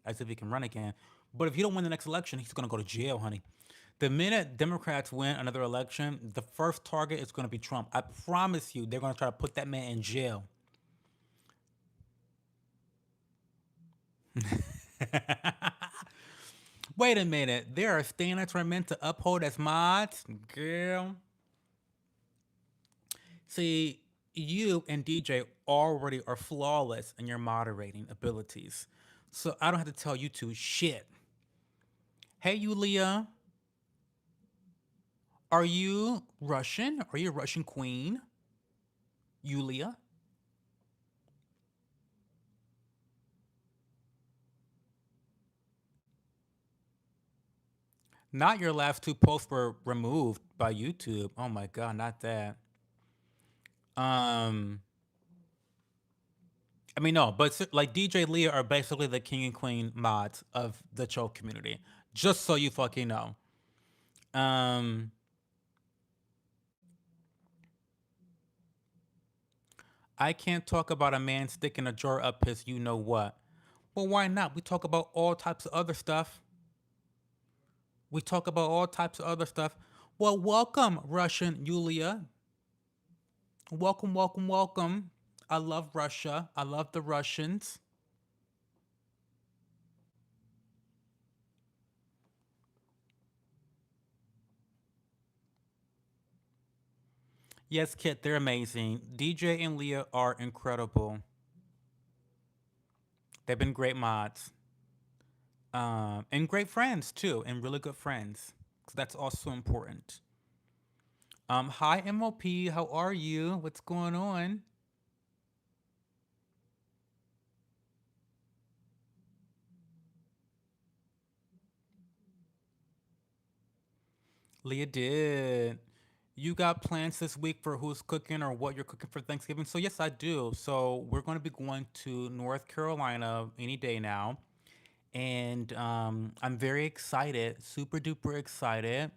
as if he can run again, but if he don't win the next election, he's gonna go to jail, honey. The minute Democrats win another election, the first target is gonna be Trump. I promise you, they're gonna try to put that man in jail. Wait a minute. There are standards we're meant to uphold as mods? Girl. See, you and DJ already are flawless in your moderating abilities. So I don't have to tell you two shit. Hey, Yulia. Are you Russian? Are you a Russian queen? Yulia? Not your last two posts were removed by YouTube. Oh my god, not that. Um I mean, no, but like DJ Leah are basically the king and queen mods of the choke community. Just so you fucking know. Um, I can't talk about a man sticking a jar up his you know what. Well, why not? We talk about all types of other stuff. We talk about all types of other stuff. Well, welcome, Russian Yulia. Welcome, welcome, welcome. I love Russia. I love the Russians. Yes, Kit, they're amazing. DJ and Leah are incredible. They've been great mods. And great friends too, and really good friends. So that's also important. Hi MOP, how are you? What's going on? Leah did. You got plans this week for who's cooking or what you're cooking for Thanksgiving? So yes, I do. So we're going to be going to North Carolina any day now, and I'm very excited, super duper excited.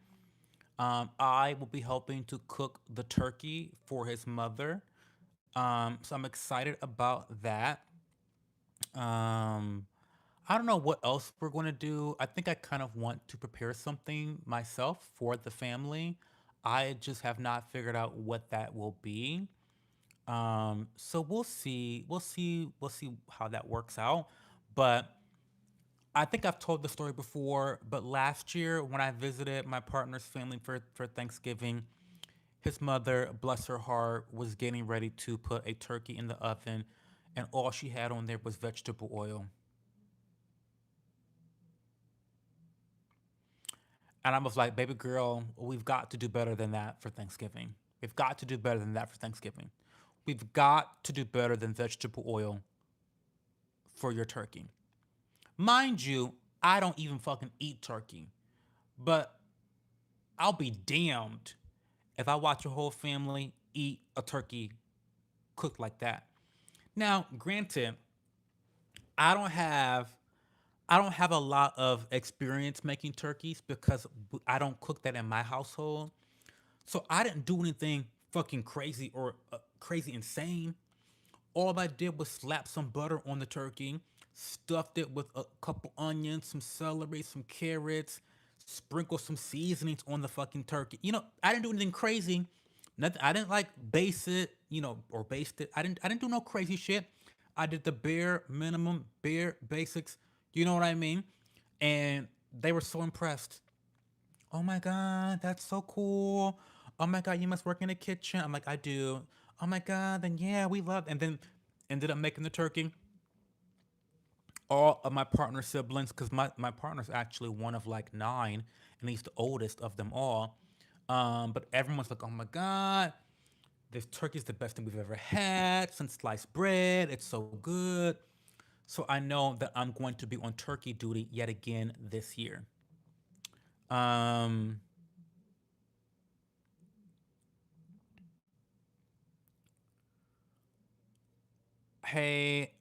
I will be helping to cook the turkey for his mother. So I'm excited about that. Um, I don't know what else we're going to do. I think I kind of want to prepare something myself for the family. I just have not figured out what that will be. So we'll see. We'll see. We'll see how that works out. But I think I've told the story before. But last year, when I visited my partner's family for Thanksgiving, his mother, bless her heart, was getting ready to put a turkey in the oven, and all she had on there was vegetable oil. And I was like, baby girl, we've got to do better than that for Thanksgiving. We've got to do better than that for Thanksgiving. We've got to do better than vegetable oil for your turkey. Mind you, I don't even fucking eat turkey, but I'll be damned if I watch your whole family eat a turkey cooked like that. Now, granted, I don't have I don't have a lot of experience making turkeys because I don't cook that in my household. So I didn't do anything fucking crazy or crazy insane. All I did was slap some butter on the turkey, stuffed it with a couple onions, some celery, some carrots, sprinkle some seasonings on the fucking turkey. I didn't do anything crazy. Nothing. I didn't like base it, or baste it. I didn't do no crazy shit. I did the bare minimum, bare basics. You know what I mean? And they were so impressed. Oh my god, that's so cool. Oh my god, you must work in the kitchen. I'm like, I do. Oh my god, then yeah, we love. And then ended up making the turkey. All of my partner siblings, because my partner's actually one of like nine, and he's the oldest of them all. But everyone's like, oh my god, this turkey's the best thing we've ever had since sliced bread. It's so good. So I know that I'm going to be on turkey duty yet again this year. Um, hey,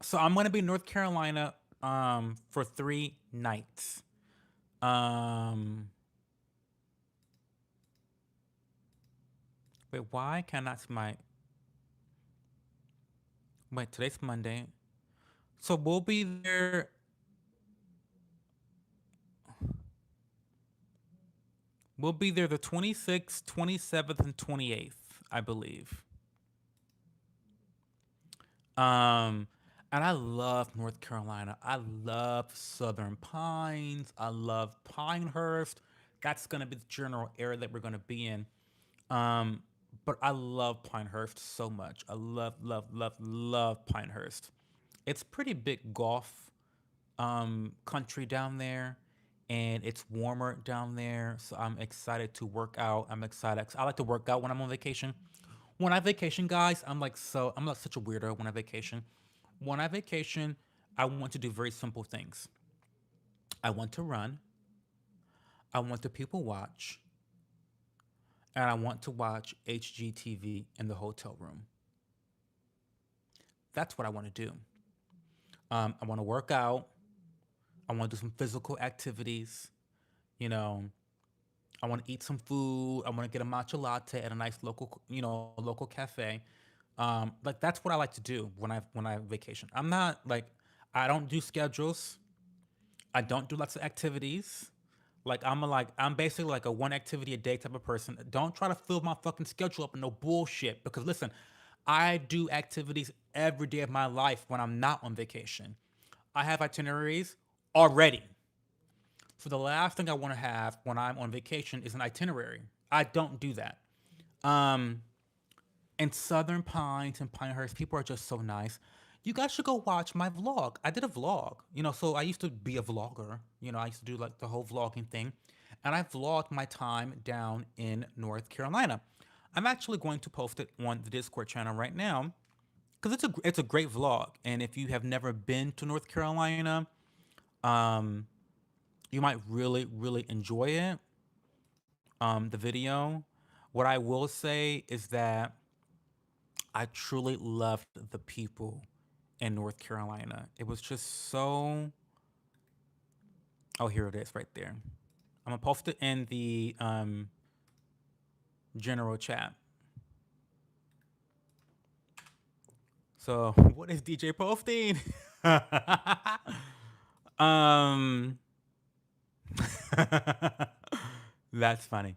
so I'm going to be in North Carolina for 3 nights. Um, wait, why can't I see my? Wait, today's Monday. So we'll be there. We'll be there the 26th, 27th, and 28th, I believe. Um, and I love North Carolina. I love Southern Pines. I love Pinehurst. That's gonna be the general area that we're gonna be in. Um, but I love Pinehurst so much. I love, love, love, love Pinehurst. It's pretty big golf country down there, and it's warmer down there. So I'm excited to work out. I'm excited. 'Cause I like to work out when I'm on vacation. When I vacation, guys, I'm like such a weirdo when I vacation. When I vacation, I want to do very simple things. I want to run. I want to people watch, and I want to watch HGTV in the hotel room. That's what I want to do. I want to work out. I want to do some physical activities. You know, I want to eat some food. I want to get a matcha latte at a nice local, local cafe. Like that's what I like to do when I vacation. I'm not like I don't do schedules. I don't do lots of activities. I'm basically like a one activity a day type of person. Don't try to fill my fucking schedule up with no bullshit. Because listen, I do activities every day of my life when I'm not on vacation. I have itineraries already. So the last thing I want to have when I'm on vacation is an itinerary. I don't do that. Um, and Southern Pines and Pinehurst, people are just so nice. You guys should go watch my vlog. I did a vlog, so I used to be a vlogger. I used to do like the whole vlogging thing. And I vlogged my time down in North Carolina. I'm actually going to post it on the Discord channel right now because it's a great vlog. And if you have never been to North Carolina, um, you might really, really enjoy it. The video. What I will say is that I truly loved the people in North Carolina. It was just so. Oh, here it is, right there. I'm gonna post it in the general chat. So, what is DJ posting? um, that's funny.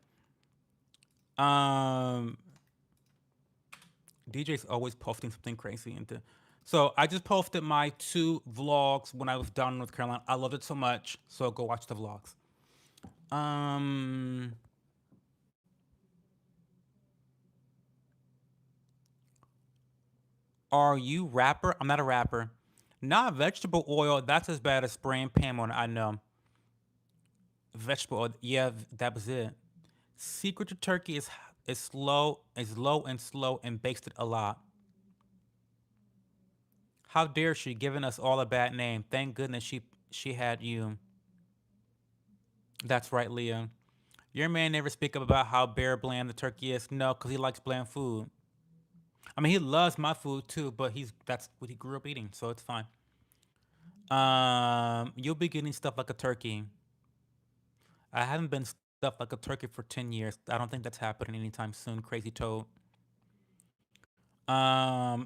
Um, DJ's always posting something crazy into. So I just posted my 2 vlogs when I was down in North Carolina. I loved it so much. So go watch the vlogs. Um, are you rapper? I'm not a rapper. Not vegetable oil. That's as bad as spraying Pam on. I know. Vegetable oil. Yeah, that was it. Secret to turkey is low and slow and bakes it a lot. How dare she giving us all a bad name? Thank goodness she had you. That's right, Leah. Your man never speak up about how bare bland the turkey is. No, because he likes bland food. I mean, he loves my food too, but that's what he grew up eating, so it's fine. You'll be getting stuff like a turkey. I haven't been stuffed like a turkey for 10 years. I don't think that's happening anytime soon. Crazy toad.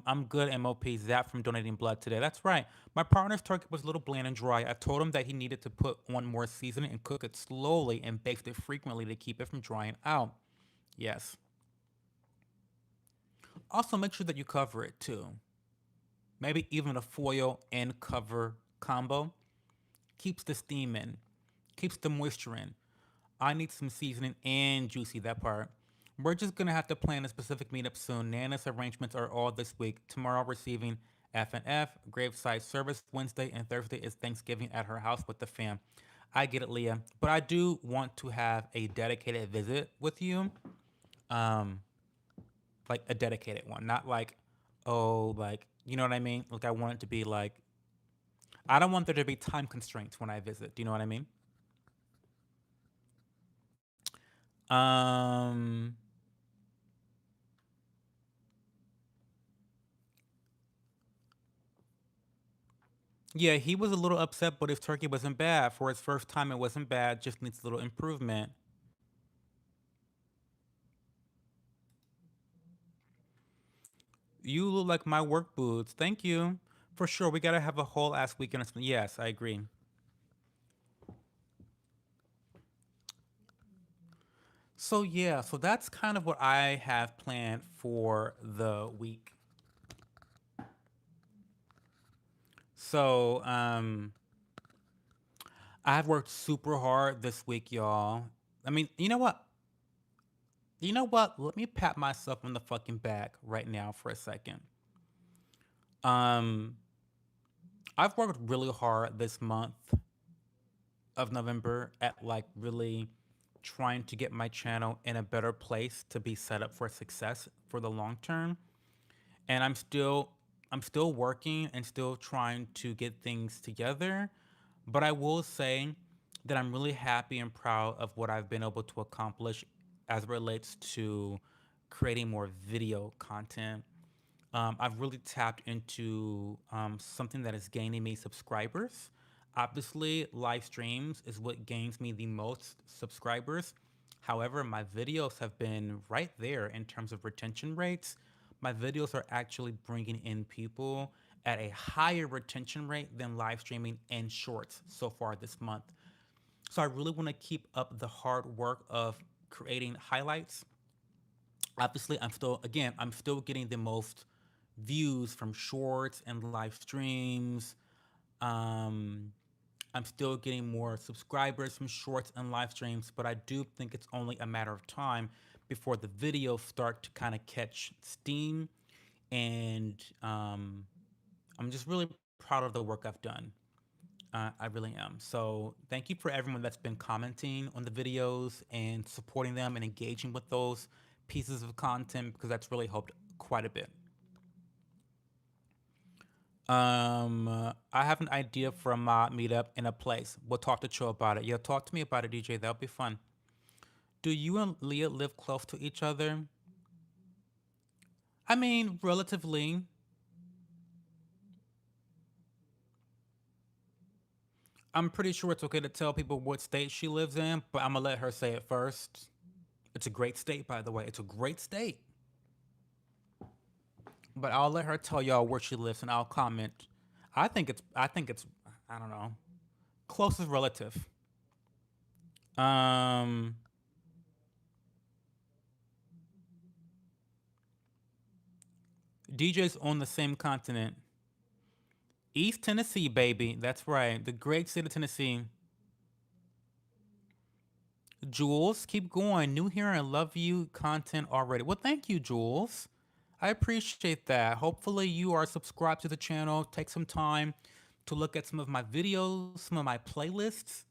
I'm good, MOP. Zap from donating blood today. That's right. My partner's turkey was a little bland and dry. I told him that he needed to put on more seasoning and cook it slowly and bake it frequently to keep it from drying out. Yes. Also, make sure that you cover it too. Maybe even a foil and cover combo keeps the steam in, keeps the moisture in. I need some seasoning and juicy, that part. We're just gonna have to plan a specific meetup soon. Nana's arrangements are all this week. Tomorrow receiving F&F, graveside service. Wednesday and Thursday is Thanksgiving at her house with the fam. I get it, Leah, but I do want to have a dedicated visit with you. Um, like a dedicated one, not like oh, like, you know what I mean? Like, I want it to be like, I don't want there to be time constraints when I visit. Do you know what I mean? Um, yeah, he was a little upset, but his turkey wasn't bad. For his first time, it wasn't bad, just needs a little improvement. You look like my work boots. Thank you. For sure, we gotta have a whole ass weekend. Yes, I agree. So yeah, so that's kind of what I have planned for the week. So I've worked super hard this week, y'all. I mean, you know what? You know what? Let me pat myself on the fucking back right now for a second. Um, I've worked really hard this month of November at like really trying to get my channel in a better place to be set up for success for the long term. And I'm still working and still trying to get things together. But I will say that I'm really happy and proud of what I've been able to accomplish as it relates to creating more video content. I've really tapped into something that is gaining me subscribers. Obviously, live streams is what gains me the most subscribers. However, my videos have been right there in terms of retention rates. My videos are actually bringing in people at a higher retention rate than live streaming and shorts so far this month. So I really want to keep up the hard work of creating highlights. Obviously, I'm still getting the most views from shorts and live streams. Um, I'm still getting more subscribers from shorts and live streams, but I do think it's only a matter of time before the videos start to kind of catch steam. And I'm just really proud of the work I've done. I really am. So thank you for everyone that's been commenting on the videos and supporting them and engaging with those pieces of content because that's really helped quite a bit. I have an idea for a mob meetup in a place. We'll talk to Cho about it. Yeah, talk to me about it, DJ. That'll be fun. Do you and Leah live close to each other? I mean, relatively. I'm pretty sure it's okay to tell people what state she lives in, but I'm gonna let her say it first. It's a great state, by the way. It's a great state. But I'll let her tell y'all where she lives, and I'll comment. I think it's. I don't know. Closest relative. Um, DJ's on the same continent. East Tennessee, baby. That's right. The great state of Tennessee. Jules, keep going. New here and love you content already. Well, thank you, Jules. I appreciate that. Hopefully, you are subscribed to the channel. Take some time to look at some of my videos, some of my playlists.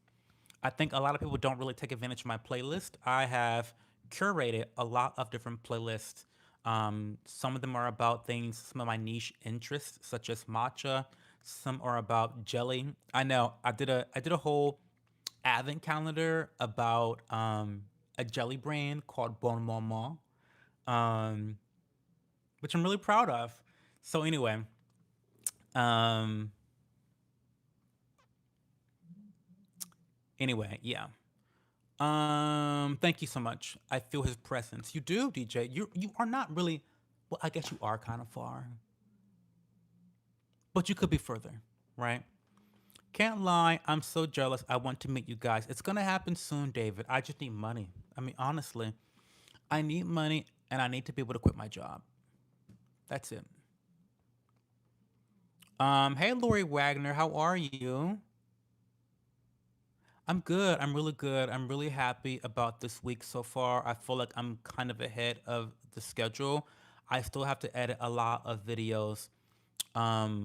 I think a lot of people don't really take advantage of my playlist. I have curated a lot of different playlists. Some of them are about things, some of my niche interests, such as matcha. Some are about jelly. I know I did a whole advent calendar about a jelly brand called Bon Maman, um, which I'm really proud of. So anyway, um, yeah. Thank you so much. I feel his presence. You do, DJ. You are not really. Well, I guess you are kind of far, but you could be further, right? Can't lie. I'm so jealous. I want to meet you guys. It's gonna happen soon, David. I just need money. I mean, honestly, I need money, and I need to be able to quit my job. That's it. Hey, Lori Wagner, how are you? I'm good. I'm really good. I'm really happy about this week so far. I feel like I'm kind of ahead of the schedule. I still have to edit a lot of videos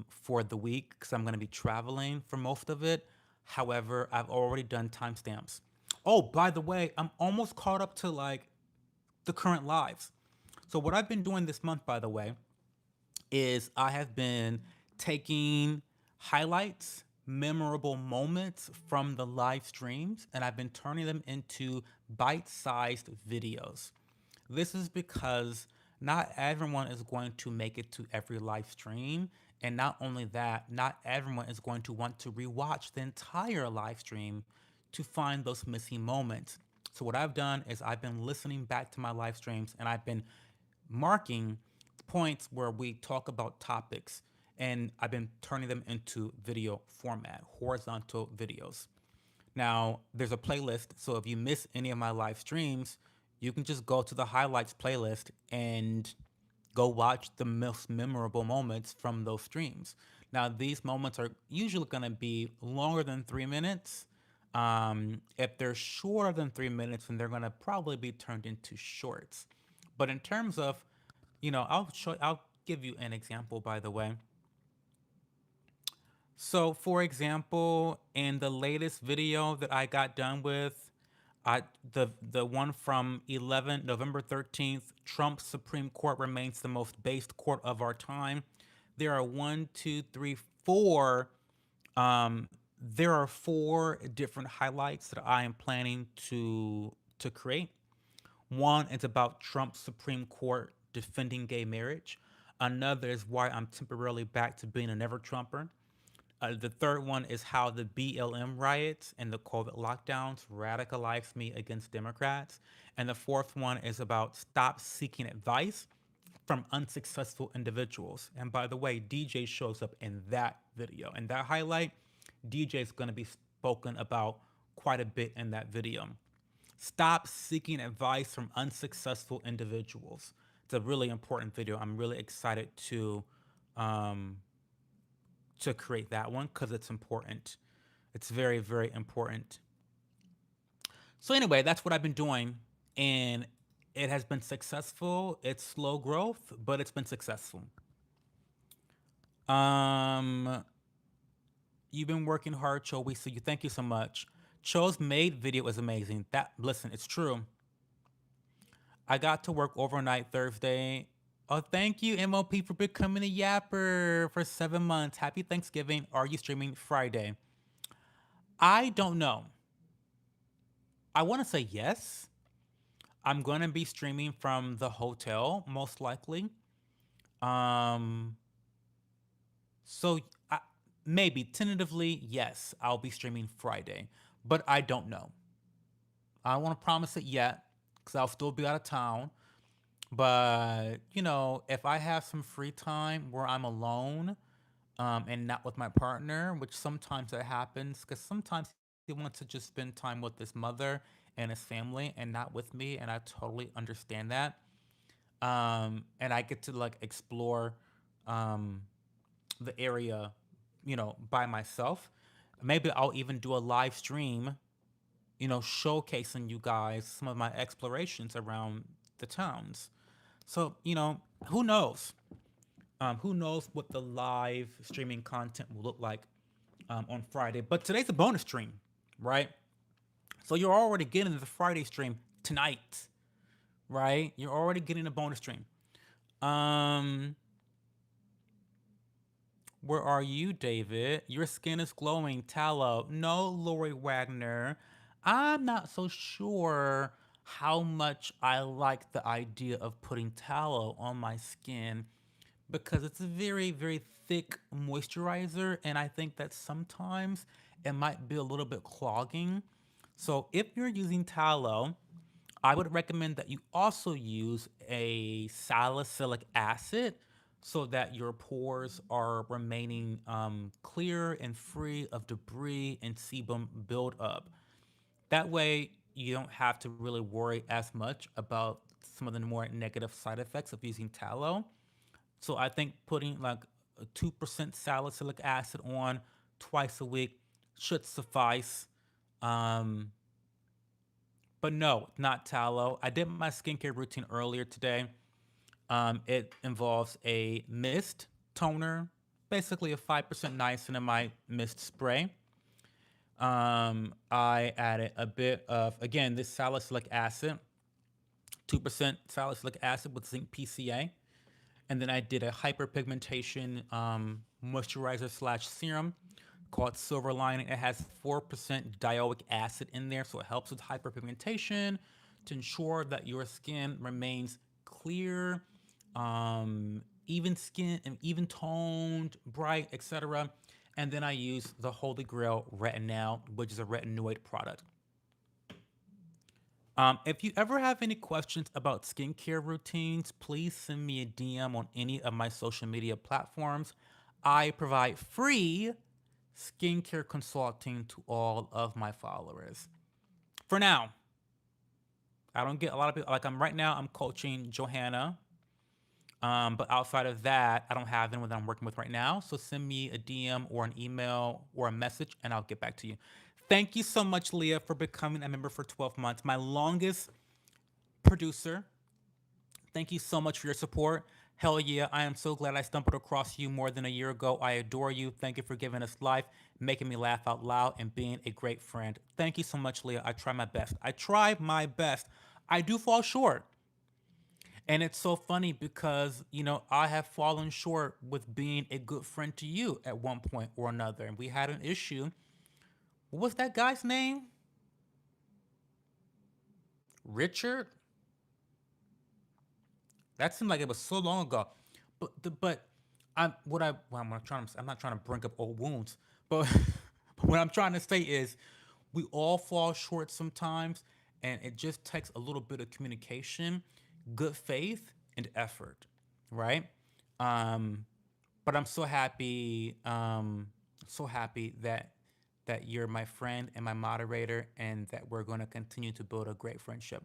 for the week because I'm going to be traveling for most of it. However, I've already done timestamps. Oh, by the way, I'm almost caught up to like the current lives. So, what I've been doing this month, by the way, is I have been taking highlights, memorable moments from the live streams, and I've been turning them into bite sized videos. This is because not everyone is going to make it to every live stream. And not only that, not everyone is going to want to rewatch the entire live stream to find those missing moments. So, what I've done is I've been listening back to my live streams and I've been marking points where we talk about topics, and I've been turning them into video format, horizontal videos. Now, there's a playlist, so if you miss any of my live streams, you can just go to the highlights playlist and go watch the most memorable moments from those streams. Now, these moments are usually going to be longer than 3 minutes. If they're shorter than 3 minutes, then they're going to probably be turned into shorts. But in terms of, I'll give you an example, by the way. So, for example, in the latest video that I got done with, the one from 11 November 13th, Trump's Supreme Court remains the most based court of our time. There are one, two, three, four. There are four different highlights that I am planning to create. One is about Trump's Supreme Court defending gay marriage. Another is why I'm temporarily back to being a never Trumper. The third one is how the BLM riots and the COVID lockdowns radicalized me against Democrats. And the fourth one is about stop seeking advice from unsuccessful individuals. And by the way, DJ shows up in that video. And that highlight, DJ is going to be spoken about quite a bit in that video. Stop seeking advice from unsuccessful individuals. It's a really important video. I'm really excited um, to create that one because it's important. It's very, very important. So anyway, that's what I've been doing, and it has been successful. It's slow growth, but it's been successful. Um, you've been working hard, Cho. We see you. Thank you so much. Cho's made video is amazing. That listen, it's true. I got to work overnight Thursday. Oh, thank you, MOP, for becoming a yapper for 7 months. Happy Thanksgiving. Are you streaming Friday? I don't know. I want to say yes. I'm going to be streaming from the hotel, most likely. Um, so I, maybe tentatively, yes, I'll be streaming Friday, but I don't know. I don't want to promise it yet because I'll still be out of town. But, if I have some free time where I'm alone and not with my partner, which sometimes that happens because sometimes he wants to just spend time with his mother and his family and not with me. And I totally understand that. And I get to like explore um, the area, by myself. Maybe I'll even do a live stream, showcasing you guys some of my explorations around the towns. So, who knows? Who knows what the live streaming content will look like on Friday? But today's a bonus stream, right? So you're already getting the Friday stream tonight, right? You're already getting a bonus stream. Um, where are you, David? Your skin is glowing. Tallow. No, Lori Wagner. I'm not so sure how much I like the idea of putting tallow on my skin because it's a very, very thick moisturizer, and I think that sometimes it might be a little bit clogging. So if you're using tallow, I would recommend that you also use a salicylic acid so that your pores are remaining clear and free of debris and sebum buildup. That way, you don't have to really worry as much about some of the more negative side effects of using tallow. So I think putting like a 2% salicylic acid on twice a week should suffice. Um, but no, not tallow. I did my skincare routine earlier today. It involves a mist toner, basically a 5% niacinamide mist spray. I added a bit of, again, this salicylic acid, 2% salicylic acid with zinc PCA. And then I did a hyperpigmentation moisturizer slash serum called Silver Lining. It has 4% dioic acid in there, so it helps with hyperpigmentation to ensure that your skin remains clear, even skin and even toned, bright, etc. And then I use the Holy Grail Retinol, which is a retinoid product. If you ever have any questions about skincare routines, please send me a DM on any of my social media platforms. I provide free skincare consulting to all of my followers. For now, I don't get a lot of people like I'm right now. I'm coaching Johanna, but outside of that, I don't have anyone that I'm working with right now. So send me a DM or an email or a message, and I'll get back to you. Thank you so much, Leah, for becoming a member for 12 months. My longest producer. Thank you so much for your support. Hell yeah, I am so glad I stumbled across you more than a year ago. I adore you. Thank you for giving us life, making me laugh out loud, and being a great friend. Thank you so much, Leah. I try my best. I try my best. I do fall short. And it's so funny because, I have fallen short with being a good friend to you at one point or another. And we had an issue. What was that guy's name? Richard? That seemed like it was so long ago. But I'm not trying to bring up old wounds, but what I'm trying to say is we all fall short sometimes, and it just takes a little bit of communication, good faith, and effort, right? Um, but I'm so happy that you're my friend and my moderator, and that we're going to continue to build a great friendship.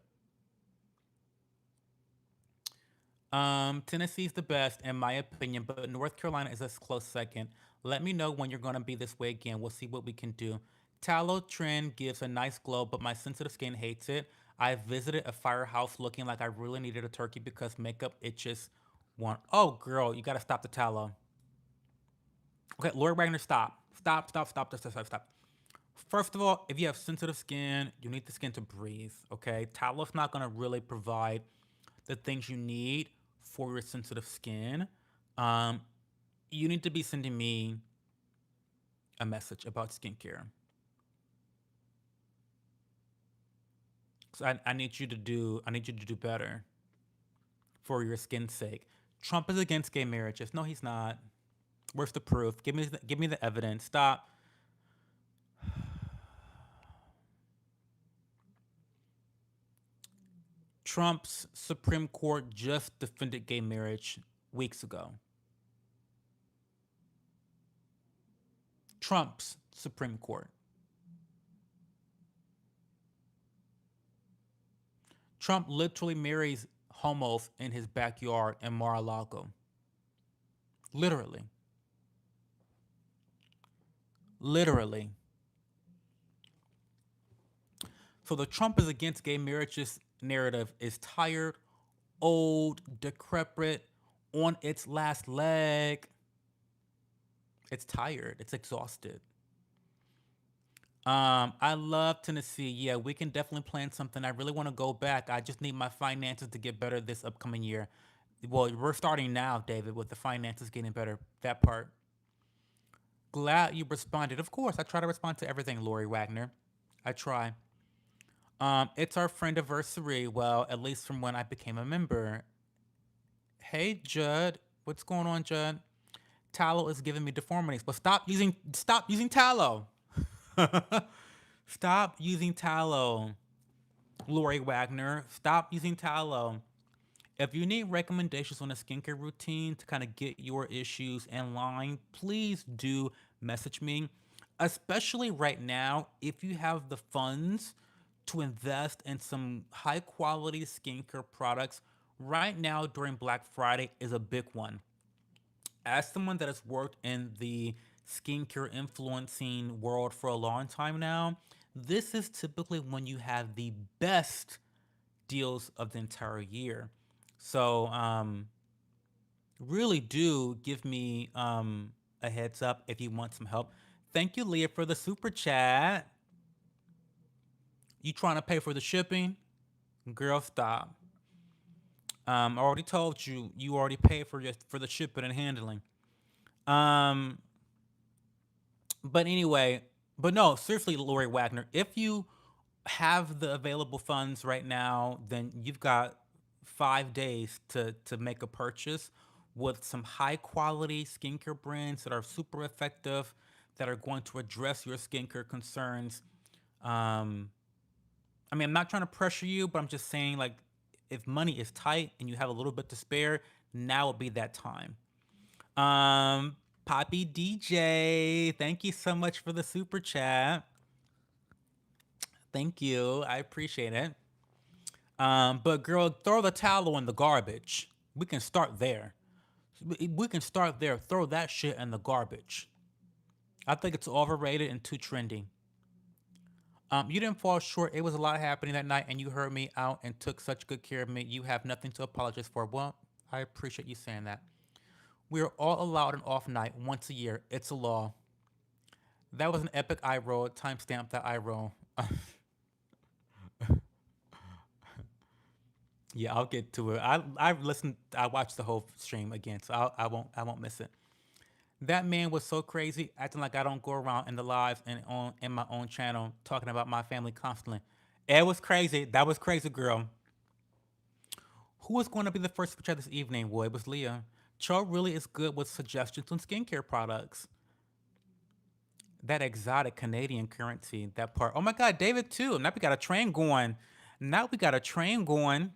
Tennessee's the best in my opinion, but North Carolina is a close second. Let me know when you're gonna be this way again. We'll see what we can do. Tallow trend gives a nice glow, but my sensitive skin hates it. I visited a firehouse looking like I really needed a turkey because makeup itches one. Oh, girl, you gotta stop the tallow. Okay, Lori Wagner, stop. Stop, stop, stop, stop, stop, stop. First of all, if you have sensitive skin, you need the skin to breathe, okay? Talow's not gonna really provide the things you need for your sensitive skin. Um, you need to be sending me a message about skincare. Cause I need you to do better for your skin's sake. Trump is against gay marriages. No, he's not. Where's the proof? Give me the evidence. Stop. Trump's Supreme Court just defended gay marriage weeks ago. Trump's Supreme Court. Trump literally marries homos in his backyard in Mar-a-Lago. Literally. Literally. So the Trump is against gay marriages narrative is tired, old, decrepit, on its last leg. It's tired. It's exhausted. I love Tennessee. Yeah, we can definitely plan something. I really want to go back. I just need my finances to get better this upcoming year. Well, we're starting now, David, with the finances getting better. That part. Glad you responded. Of course, I try to respond to everything, Lori Wagner. I try. It's our friend anniversary. Well, at least from when I became a member. Hey, Judd. What's going on, Judd? Tallow is giving me deformities, but stop using tallow. Stop using tallow, Lori Wagner. Stop using tallow. If you need recommendations on a skincare routine to kind of get your issues in line, please do message me. Especially right now, if you have the funds to invest in some high quality skincare products, right now during Black Friday is a big one. As someone that has worked in the skincare influencing world for a long time now, this is typically when you have the best deals of the entire year. So, really do give me a heads up if you want some help. Thank you, Leah, for the super chat. You trying to pay for the shipping? Girl, stop. I already told you. You already paid for the shipping and handling. Um, but anyway, but no, seriously, Lori Wagner, if you have the available funds right now, then you've got 5 days to make a purchase with some high quality skincare brands that are super effective, that are going to address your skincare concerns. Um, I mean, I'm not trying to pressure you, but I'm just saying, like, if money is tight and you have a little bit to spare, now would be that time. Poppy DJ, thank you so much for the super chat. Thank you. I appreciate it. But girl, throw the towel in the garbage. We can start there. We can start there. Throw that shit in the garbage. I think it's overrated and too trendy. You didn't fall short. It was a lot happening that night, and you heard me out and took such good care of me. You have nothing to apologize for. Well, I appreciate you saying that. We are all allowed an off night once a year. It's a law. That was an epic eye roll. Timestamp that eye roll. Yeah, I'll get to it. I listened. I watched the whole stream again, so I won't miss it. That man was so crazy, acting like I don't go around in the lives and on in my own channel talking about my family constantly. It was crazy. That was crazy, girl. Who was going to be the first to chat this evening? Well, it was Leah. Cho really is good with suggestions on skincare products. That exotic Canadian currency, that part. Oh my God, David too. Now we got a train going. Now we got a train going.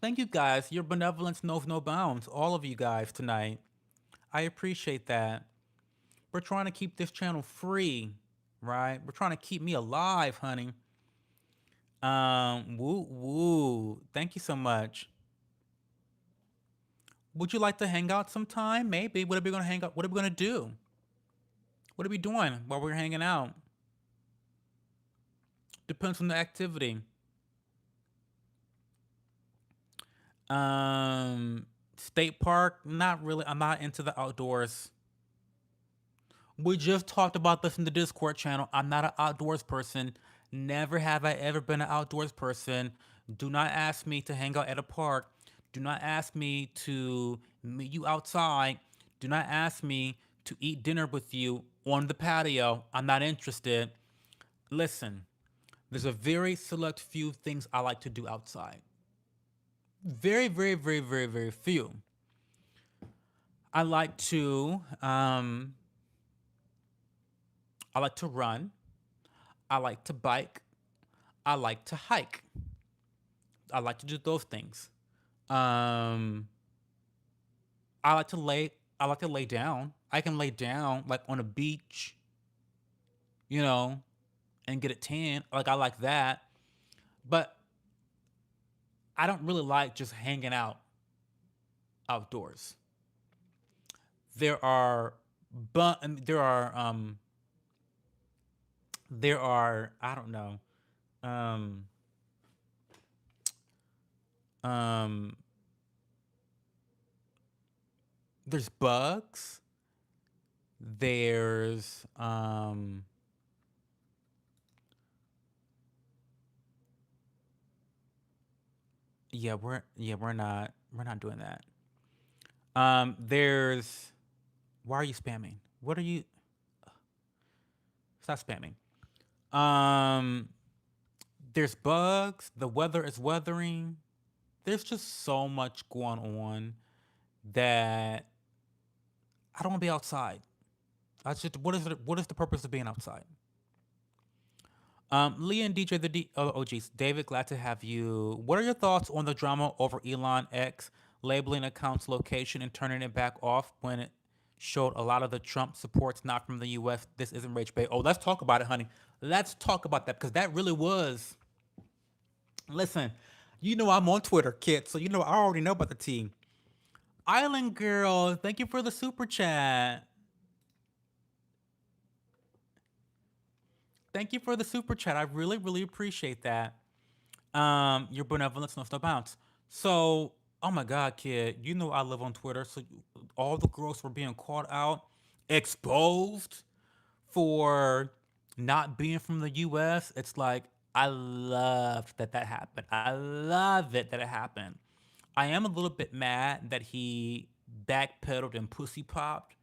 Thank you guys. Your benevolence knows no bounds. All of you guys tonight. I appreciate that. We're trying to keep this channel free, right? We're trying to keep me alive, honey. Woo woo. Thank you so much. Would you like to hang out sometime? Maybe. What are we gonna hang out? What are we gonna do? What are we doing while we're hanging out? Depends on the activity. State park, not really. I'm not into the outdoors. We just talked about this in the Discord channel. I'm not an outdoors person. Never have I ever been an outdoors person. Do not ask me to hang out at a park. Do not ask me to meet you outside. Do not ask me to eat dinner with you on the patio. I'm not interested. Listen, there's a very select few things I like to do outside. Very, very, very, very, very few. I like to I like to run. I like to bike. I like to hike. I like to do those things. Um, I like to lay. I like to lay down. I can lay down like on a beach, you know, and get a tan. Like I like that, but I don't really like just hanging out outdoors. There are, but there are. I don't know. Um, um, there's bugs. There's we're not doing that. There's why are you spamming? What are you stop spamming? Um there's bugs, the weather is weathering. There's just so much going on that I don't want to be outside. I just what is the purpose of being outside? Leah and DJ oh geez, David, glad to have you. What are your thoughts on the drama over Elon X labeling account's location and turning it back off when it showed a lot of the Trump supports not from the U.S.? This isn't rage bait. Oh, let's talk about it, honey. Let's talk about that because that really was. Listen, you know I'm on Twitter, kid, so you know I already know about the team. Island Girl, thank you for the super chat. Thank you for the super chat. I really, really appreciate that. Your benevolence knows no bounds. So, oh my God, kid, you know I live on Twitter, so all the girls were being called out, exposed for not being from the U.S. It's like I love that that happened. I love it that it happened. I am a little bit mad that he backpedaled and pussy popped.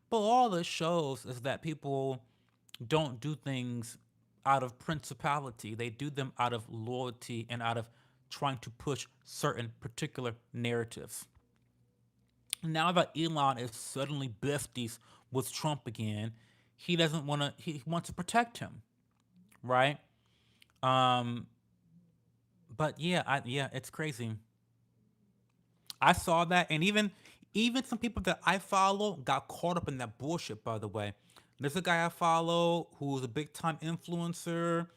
But all this shows is that people don't do things out of principality. They do them out of loyalty and out of trying to push certain particular narratives. Now that Elon is suddenly besties with Trump again, he doesn't want to. He wants to protect him, right? Um, but yeah, yeah, it's crazy. I saw that, and even some people that I follow got caught up in that bullshit. By the way, there's a guy I follow who's a big time influencer,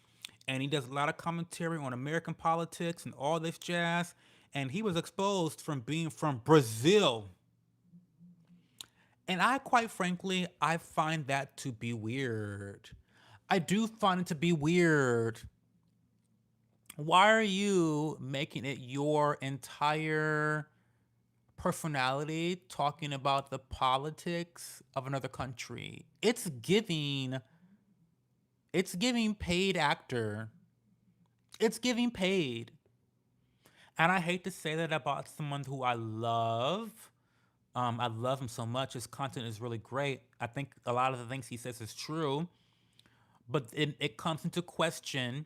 and he does a lot of commentary on American politics and all this jazz. And he was exposed from being from Brazil, and I quite frankly, I find that to be weird. I do find it to be weird. Why are you making it your entire personality talking about the politics of another country? It's giving paid actor. It's giving paid. And I hate to say that about someone who I love. I love him so much. His content is really great. I think a lot of the things he says is true, but it comes into question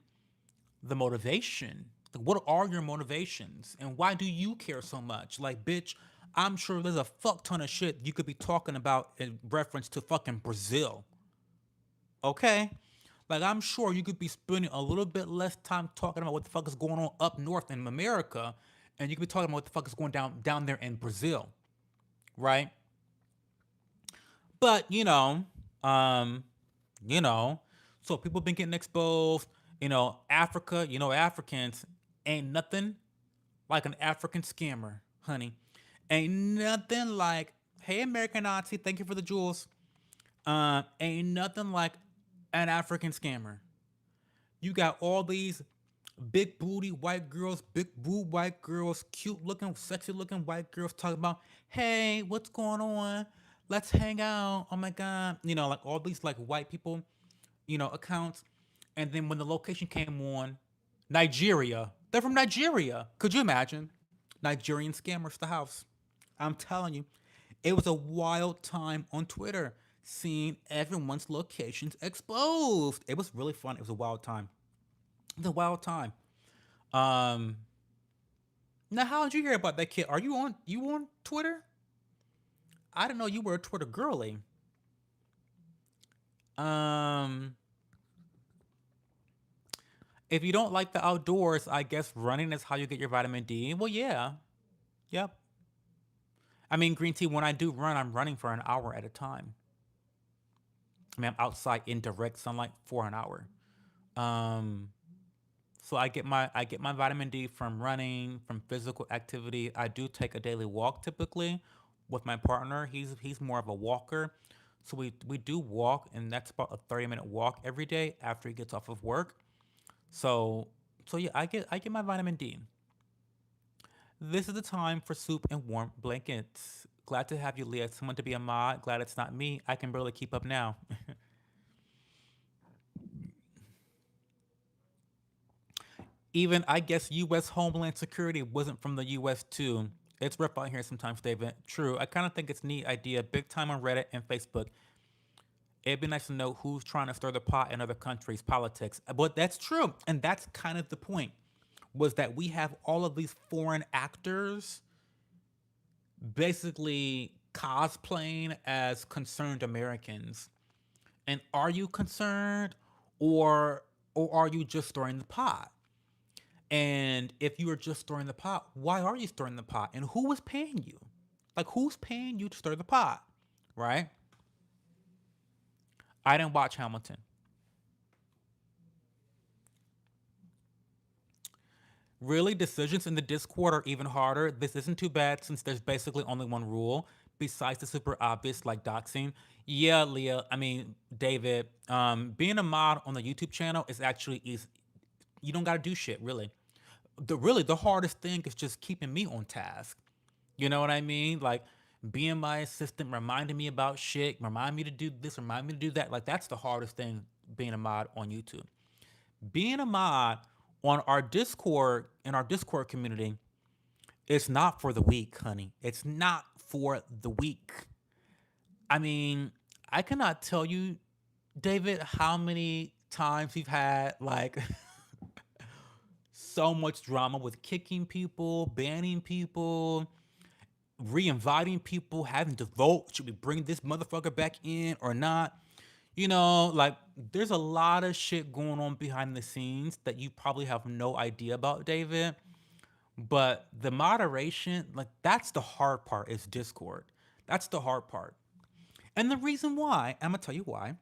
the motivation. Like, what are your motivations? And why do you care so much? Like, bitch, I'm sure there's a fuck ton of shit you could be talking about in reference to fucking Brazil. Okay? Like, I'm sure you could be spending a little bit less time talking about what the fuck is going on up north in America, and you could be talking about what the fuck is going down there in Brazil, right? But um, you know, so people been getting exposed. Africa. Africans ain't nothing like an African scammer, honey. Ain't nothing like, hey, American Nazi, thank you for the jewels. Ain't nothing like an African scammer. You got all these big booty white girls, big boob white girls, cute looking, sexy looking white girls talking about, hey, what's going on? Let's hang out. Oh my God. Like all these like white people, accounts. And then when the location came on, Nigeria. They're from Nigeria. Could you imagine? Nigerian scammers the house. I'm telling you, it was a wild time on Twitter seeing everyone's locations exposed. It was really fun. It was a wild time. It was a wild time. Um, Now how did you hear about that kid? Are you on Twitter? I didn't know you were a Twitter girly. Um, if you don't like the outdoors, I guess running is how you get your vitamin D. Well, yeah, yep. I mean, green tea. When I do run, I'm running for an hour at a time. I mean, I'm outside in direct sunlight for an hour. Um, so I get my vitamin D from running, from physical activity. I do take a daily walk typically with my partner. He's more of a walker. So we do walk, and that's about a 30-minute walk every day after he gets off of work. So so yeah, I get my vitamin D. This is the time for soup and warm blankets. Glad to have you, Leah. Someone to be a mod. Glad it's not me. I can barely keep up now. Even I guess U.S. Homeland Security wasn't from the U.S. too. It's rough out here sometimes, David. True. I kind of think it's a neat idea. Big time on Reddit and Facebook. It'd be nice to know who's trying to stir the pot in other countries' politics. But that's true, and that's kind of the point. Was that we have all of these foreign actors basically cosplaying as concerned Americans. And are you concerned, or are you just stirring the pot? And if you are just stirring the pot, why are you stirring the pot? And who is paying you? Like, who's paying you to stir the pot? Right? I didn't watch Hamilton. Really, decisions in the Discord are even harder. This isn't too bad since there's basically only one rule, besides the super obvious like doxing. Yeah, Leah. I mean, David. Being a mod on the YouTube channel is actually easy. You don't got to do shit really. The hardest thing is just keeping me on task. You know what I mean? Like being my assistant, reminding me about shit, remind me to do this, remind me to do that. Like that's the hardest thing being a mod on YouTube. Being a mod on our Discord in our Discord community It's not for the weak, honey. It's not for the weak. I mean, I cannot tell you, David, how many times we've had like so much drama with kicking people, banning people, re-inviting people, having to vote. Should we bring this motherfucker back in or not? Like there's a lot of shit going on behind the scenes that you probably have no idea about, David. But the moderation, like that's the hard part is Discord. That's the hard part. And the reason why, I'm gonna tell you why.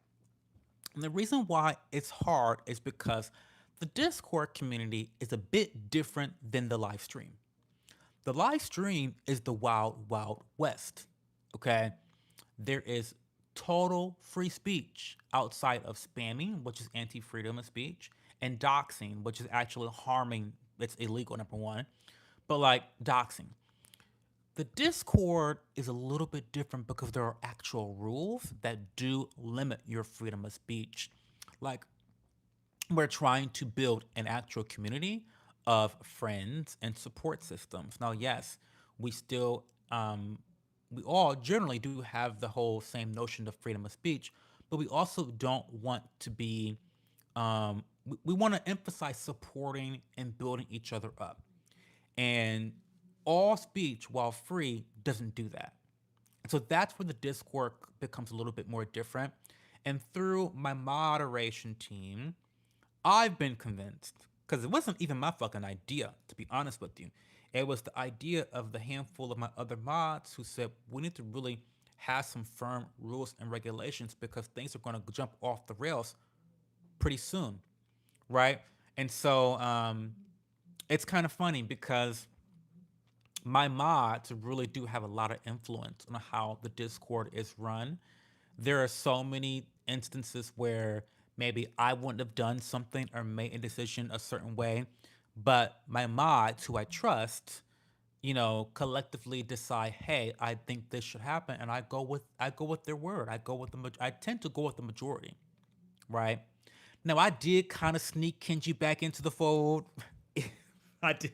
And the reason why it's hard is because the Discord community is a bit different than the live stream. The live stream is the wild, wild west. Okay. There is total free speech outside of spamming, which is anti freedom of speech, and doxing, which is actually harming, it's illegal, number one. But like doxing. The Discord is a little bit different because there are actual rules that do limit your freedom of speech. Like we're trying to build an actual community of friends and support systems. Now, yes, we still, we all generally do have the whole same notion of freedom of speech, but we also don't want to be, we want to emphasize supporting and building each other up. And all speech, while free, doesn't do that. So that's where the Discord becomes a little bit more different. And through my moderation team, I've been convinced, because it wasn't even my fucking idea, to be honest with you. It was the idea of the handful of my other mods who said we need to really have some firm rules and regulations because things are going to jump off the rails pretty soon, right? And so it's kind of funny because my mods really do have a lot of influence on how the Discord is run. There are so many instances where maybe I wouldn't have done something or made a decision a certain way, but my mods, who I trust, collectively decide, hey, I think this should happen, and I go with their word. I tend to go with the majority, right? Now I did kind of sneak Kenji back into the fold. I did.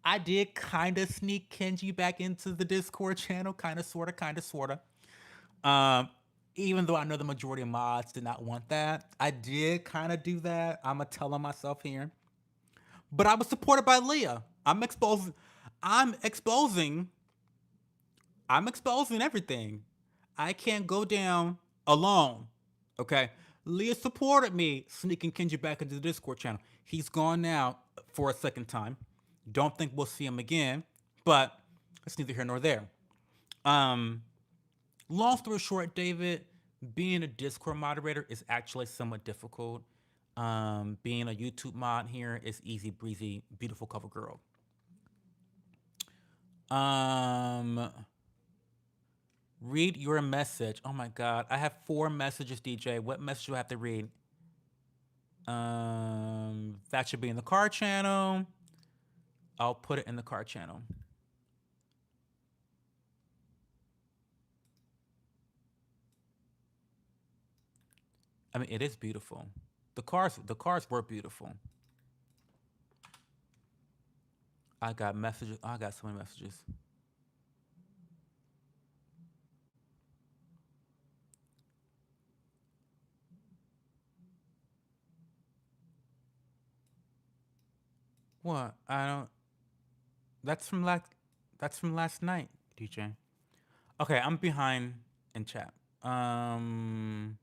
I did kind of sneak Kenji back into the Discord channel, kind of, sorta. Um, Even though I know the majority of mods did not want that, I did kind of do that. I'm gonna tell on myself here, but I was supported by Leah. I'm exposing. I'm exposing everything. I can't go down alone. Okay, Leah supported me sneaking Kenji back into the Discord channel. He's gone now for a second time. Don't think we'll see him again, but it's neither here nor there. Um, Long story short, David, being a Discord moderator is actually somewhat difficult. Being a YouTube mod here is easy breezy, beautiful cover girl. Um, Read your message. Oh my god, I have 4 messages, DJ. What message do I have to read? That should be in the car channel. I'll put it in the car channel. I mean, it is beautiful. The cars were beautiful. I got messages. I got so many messages. What? I don't. That's from last. That's from last night, DJ. Okay, I'm behind in chat. Um.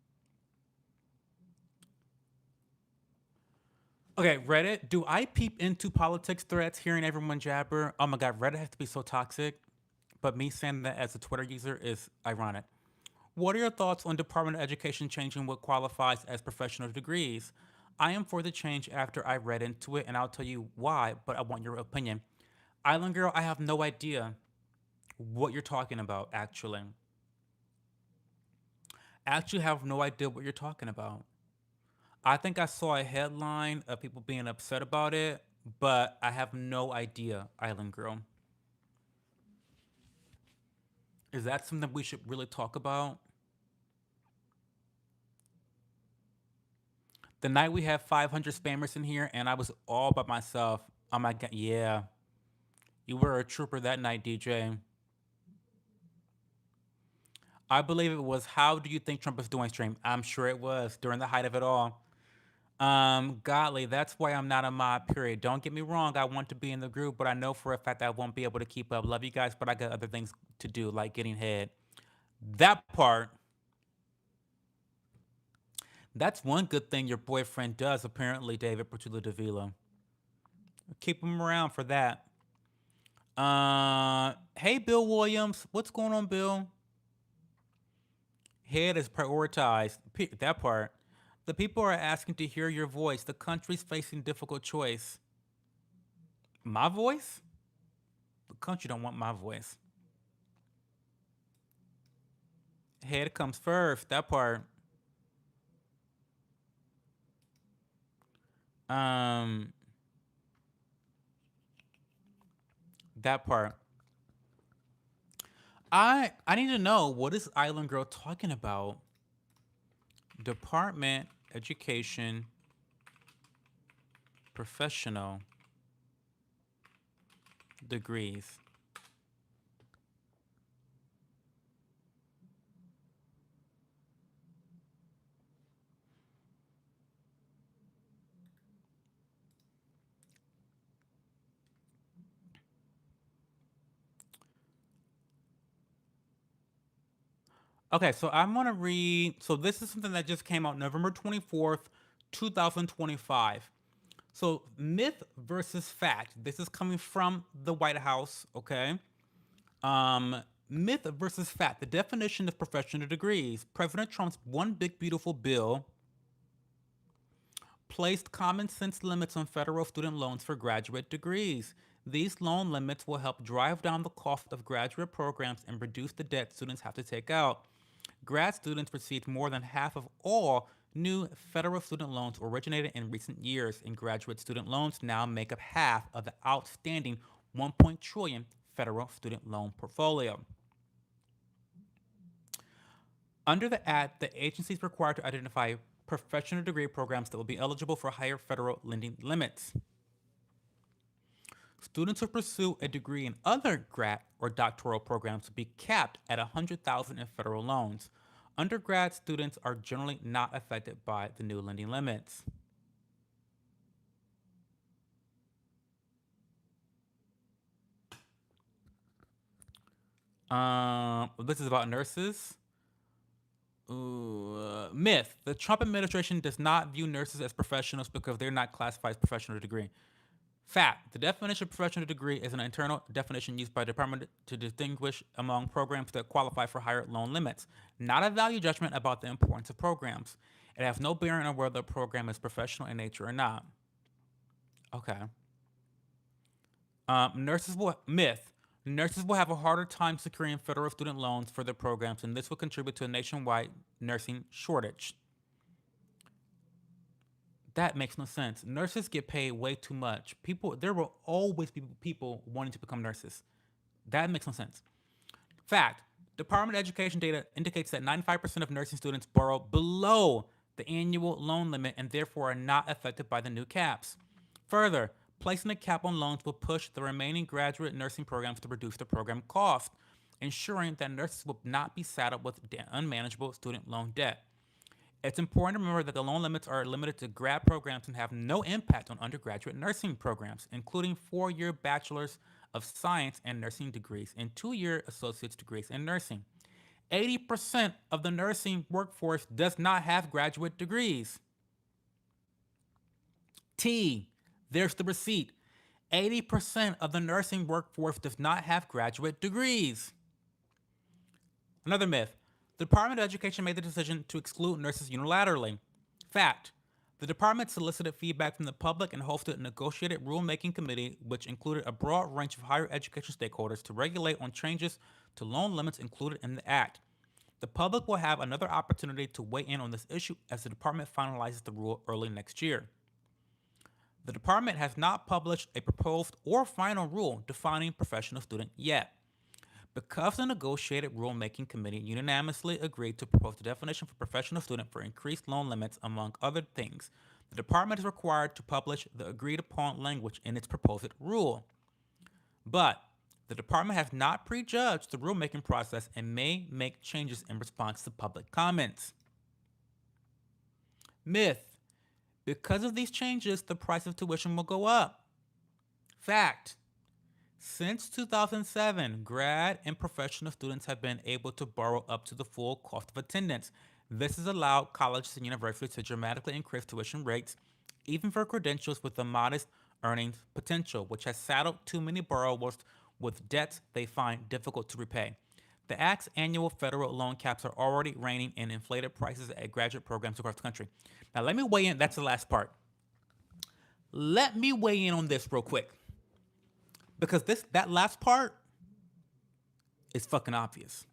Okay, Reddit. Do I peep into politics threads, hearing everyone jabber? Oh my god, Reddit has to be so toxic. But me saying that as a Twitter user is ironic. What are your thoughts on Department of Education changing what qualifies as professional degrees? I am for the change after I read into it, and I'll tell you why, but I want your opinion. Island Girl, I have no idea what you're talking about, actually. Actually, have no idea what you're talking about. I think I saw a headline of people being upset about it, but I have no idea, Island Girl. Is that something we should really talk about? The night we had 500 spammers in here and I was all by myself. Oh my god, yeah. You were a trooper that night, DJ. I believe it was How Do You Think Trump is Doing stream. I'm sure it was during the height of it all. Godly, that's why I'm not a mod, period. Don't get me wrong, I want to be in the group, but I know for a fact I won't be able to keep up. Love you guys, but I got other things to do, like getting head. That part, that's one good thing your boyfriend does, apparently, David Petula Davila. Keep him around for that. Hey, Bill Williams. What's going on, Bill? Head is prioritized. That part. The people are asking to hear your voice. The country's facing difficult choice. My voice? The country don't want my voice. Head comes first. That part. Um, that part. I need to know, what is Island Girl talking about? Department Education Professional Degrees. Okay, so I'm gonna read. So this is something that just came out November 24th, 2025. So myth versus fact. This is coming from the White House. Okay. Myth versus fact. The definition of professional degrees. President Trump's one big beautiful bill placed common sense limits on federal student loans for graduate degrees. These loan limits will help drive down the cost of graduate programs and reduce the debt students have to take out. Grad students received more than half of all new federal student loans originated in recent years, and graduate student loans now make up half of the outstanding 1 trillion federal student loan portfolio. Under the Act, the agency is required to identify professional degree programs that will be eligible for higher federal lending limits. Students who pursue a degree in other grad or doctoral programs will be capped at 100,000 in federal loans. Undergrad students are generally not affected by the new lending limits. This is about nurses. Myth: the Trump administration does not view nurses as professionals because they're not classified as professional degree. Fact: the definition of professional degree is an internal definition used by the department to distinguish among programs that qualify for higher loan limits, not a value judgment about the importance of programs. It has no bearing on whether a program is professional in nature or not. Okay. Nurses will myth. Nurses will have a harder time securing federal student loans for their programs, and this will contribute to a nationwide nursing shortage. That makes no sense. Nurses get paid way too much. There will always be people wanting to become nurses. That makes no sense. Fact: Department of Education data indicates that 95% of nursing students borrow below the annual loan limit and therefore are not affected by the new caps. Further, placing a cap on loans will push the remaining graduate nursing programs to reduce the program cost, ensuring that nurses will not be saddled with unmanageable student loan debt. It's important to remember that the loan limits are limited to grad programs and have no impact on undergraduate nursing programs, including 4-year bachelor's of science and nursing degrees and 2-year associate's degrees in nursing. 80% of the nursing workforce does not have graduate degrees. T, there's the receipt. 80% of the nursing workforce does not have graduate degrees. Another myth: the Department of Education made the decision to exclude nurses unilaterally. Fact: the department solicited feedback from the public and hosted a negotiated rulemaking committee, which included a broad range of higher education stakeholders to regulate on changes to loan limits included in the act. The public will have another opportunity to weigh in on this issue as the department finalizes the rule early next year. The department has not published a proposed or final rule defining professional student yet. Because the negotiated rulemaking committee unanimously agreed to propose the definition for professional student for increased loan limits, among other things, the department is required to publish the agreed upon language in its proposed rule. But the department has not prejudged the rulemaking process and may make changes in response to public comments. Myth. Because of these changes, the price of tuition will go up. Fact. Since 2007, grad and professional students have been able to borrow up to the full cost of attendance. This has allowed colleges and universities to dramatically increase tuition rates, even for credentials with a modest earnings potential, which has saddled too many borrowers with debts they find difficult to repay. The Act's annual federal loan caps are already reining in inflated prices at graduate programs across the country. Now, let me weigh in. That's the last part. Let me weigh in on this real quick because that last part is fucking obvious.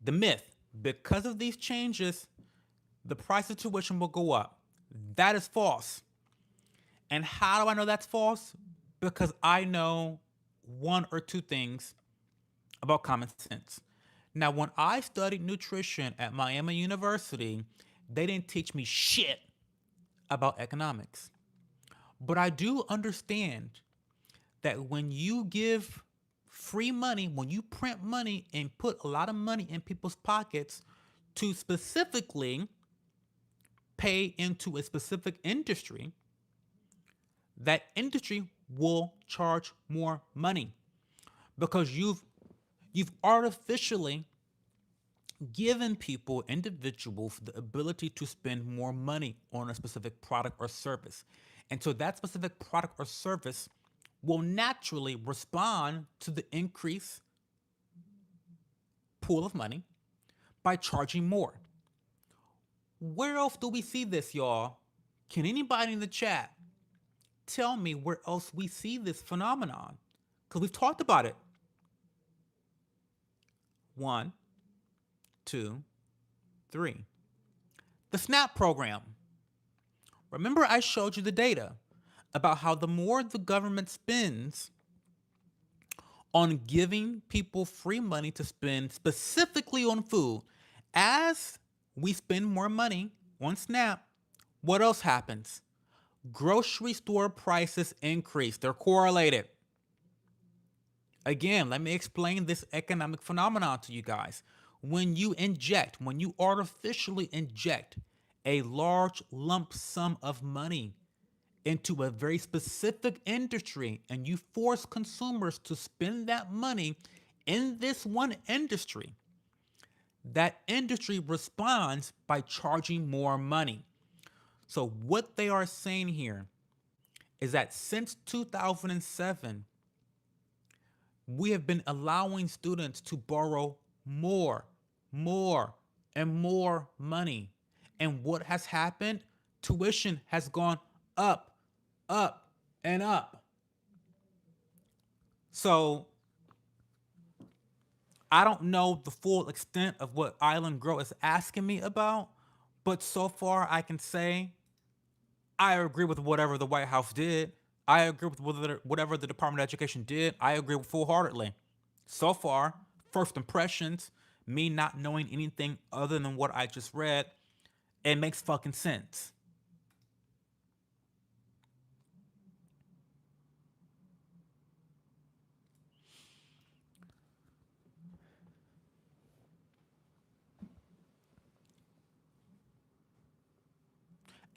The myth, because of these changes, the price of tuition will go up. That is false. And how do I know that's false? Because I know one or two things about common sense. Now, when I studied nutrition at Miami University, they didn't teach me shit about economics. But I do understand that when you give free money, when you print money and put a lot of money in people's pockets to specifically pay into a specific industry, that industry will charge more money because you've artificially given people, individuals, the ability to spend more money on a specific product or service. And so that specific product or service will naturally respond to the increased pool of money by charging more. Where else do we see this, y'all? Can anybody in the chat tell me where else we see this phenomenon? Because we've talked about it. One, two, three. The SNAP program. Remember, I showed you the data about how the more the government spends on giving people free money to spend specifically on food, as we spend more money on SNAP, what else happens? Grocery store prices increase. They're correlated. Again, let me explain this economic phenomenon to you guys. When you artificially inject a large lump sum of money into a very specific industry and you force consumers to spend that money in this one industry, that industry responds by charging more money. So, what they are saying here is that since 2007, we have been allowing students to borrow more, more, and more money. And what has happened? Tuition has gone up, up, and up. So I don't know the full extent of what Island Grow is asking me about, but so far I can say I agree with whatever the White House did. I agree with whatever the Department of Education did. I agree with full heartedly. So far, first impressions, me not knowing anything other than what I just read, it makes fucking sense.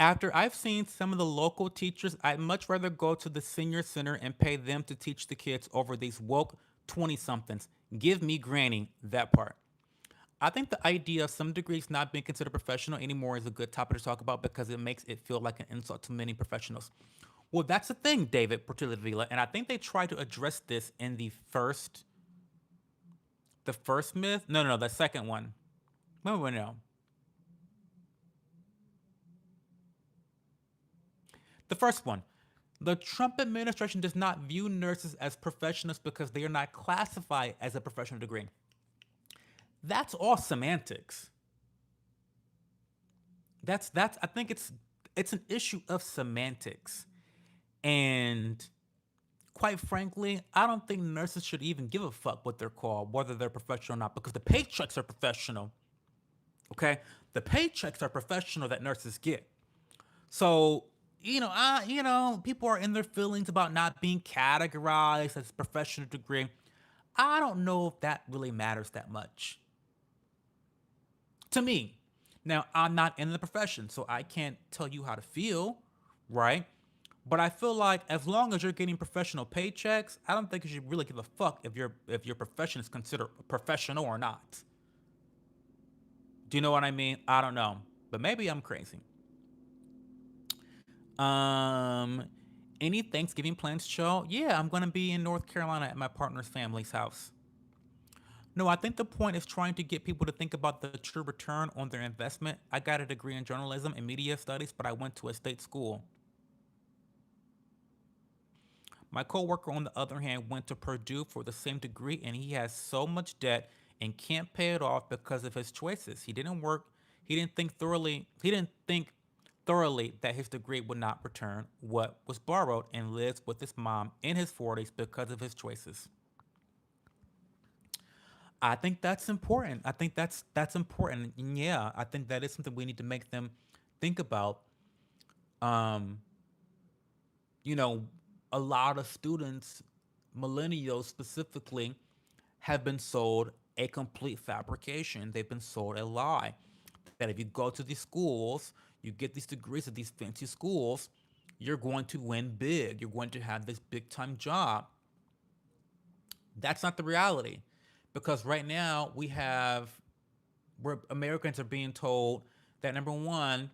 After I've seen some of the local teachers, I'd much rather go to the senior center and pay them to teach the kids over these woke 20 somethings. Give me granny that part. I think the idea of some degrees not being considered professional anymore is a good topic to talk about because it makes it feel like an insult to many professionals. Well, that's the thing, David Portillo Vila, and I think they tried to address this in the first myth. No, no, no, the second one. No. The first one. The Trump administration does not view nurses as professionals because they are not classified as a professional degree. That's all semantics. That's I think it's an issue of semantics. And quite frankly, I don't think nurses should even give a fuck what they're called, whether they're professional or not, because the paychecks are professional. Okay? The paychecks are professional that nurses get. So people are in their feelings about not being categorized as a professional degree. I don't know if that really matters that much to me. Now, I'm not in the profession, so I can't tell you how to feel, right? But I feel like as long as you're getting professional paychecks, I don't think you should really give a fuck if your profession is considered professional or not. Do you know what I mean? I don't know, but maybe I'm crazy. Um, any Thanksgiving plans, show? Yeah, I'm gonna be in North Carolina at my partner's family's house. No, I think the point is trying to get people to think about the true return on their investment. I got a degree in journalism and media studies, but I went to a state school. My coworker, on the other hand, went to Purdue for the same degree, and he has so much debt and can't pay it off because of his choices. He didn't work. He didn't think thoroughly. He didn't think thoroughly that his degree would not return what was borrowed, and lives with his mom in his 40s because of his choices. I think that's important. I think that's important. And yeah, I think that is something we need to make them think about. Um, you know, a lot of students, millennials specifically, have been sold a complete fabrication. They've been sold a lie that if you go to these schools, you get these degrees at these fancy schools, you're going to win big. You're going to have this big time job. That's not the reality. Because right now where Americans are being told that number one,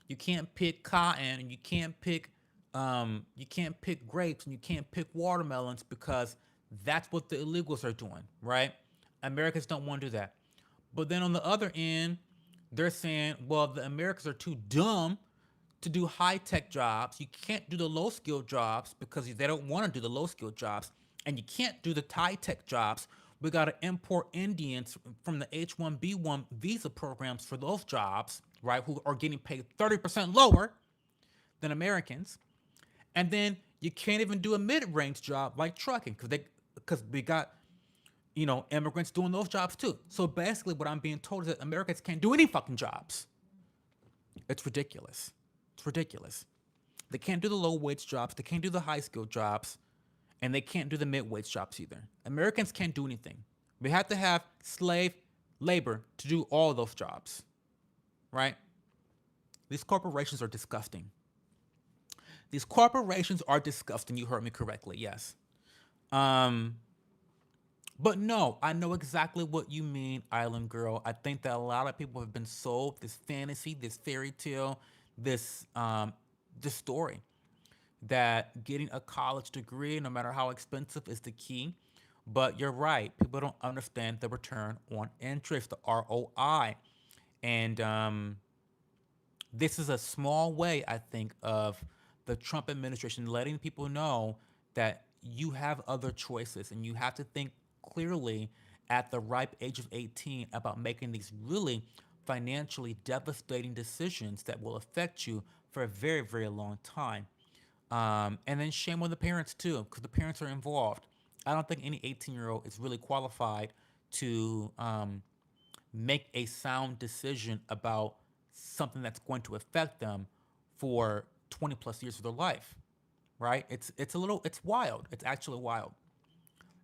you can't pick cotton and you can't pick grapes and you can't pick watermelons because that's what the illegals are doing, right? Americans don't want to do that. But then on the other end, they're saying, well, the Americans are too dumb to do high tech jobs. You can't do the low skilled jobs because they don't want to do the low skilled jobs. And you can't do the high tech jobs. We got to import Indians from the H-1B1 visa programs for those jobs, right? Who are getting paid 30% lower than Americans. And then you can't even do a mid range job like trucking because we got immigrants doing those jobs too. So basically, what I'm being told is that Americans can't do any fucking jobs. It's ridiculous. It's ridiculous. They can't do the low wage jobs. They can't do the high skilled jobs, and they can't do the mid wage jobs either. Americans can't do anything. We have to have slave labor to do all those jobs, right? These corporations are disgusting. These corporations are disgusting. You heard me correctly. Yes. Um, but no, I know exactly what you mean, Island Girl. I think that a lot of people have been sold this fantasy, this fairy tale, this story that getting a college degree, no matter how expensive, is the key. But you're right. People don't understand the return on interest, the ROI. And this is a small way, I think, of the Trump administration letting people know that you have other choices and you have to think clearly at the ripe age of 18 about making these really financially devastating decisions that will affect you for a very, very long time. And then shame on the parents too, because the parents are involved. I don't think any 18-year-old is really qualified to make a sound decision about something that's going to affect them for 20 plus years of their life, right? It's wild. It's actually wild.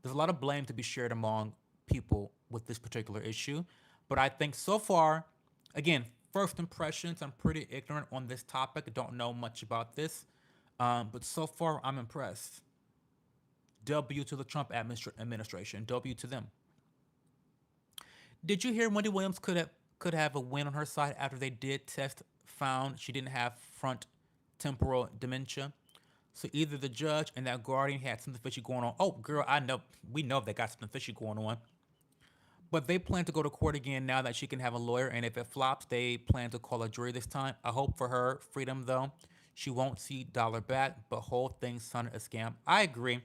There's a lot of blame to be shared among people with this particular issue, but I think so far, again, first impressions, I'm pretty ignorant on this topic. I don't know much about this, but so far I'm impressed. W to the Trump administration. W to them. Did you hear Wendy Williams could have a win on her side after they did test found she didn't have front temporal dementia? So either the judge and that guardian had something fishy going on. Oh, girl, I know we know they got something fishy going on. But they plan to go to court again now that she can have a lawyer, and if it flops, they plan to call a jury this time. I hope for her freedom though. She won't see dollar back, but whole thing sounded a scam. I agree.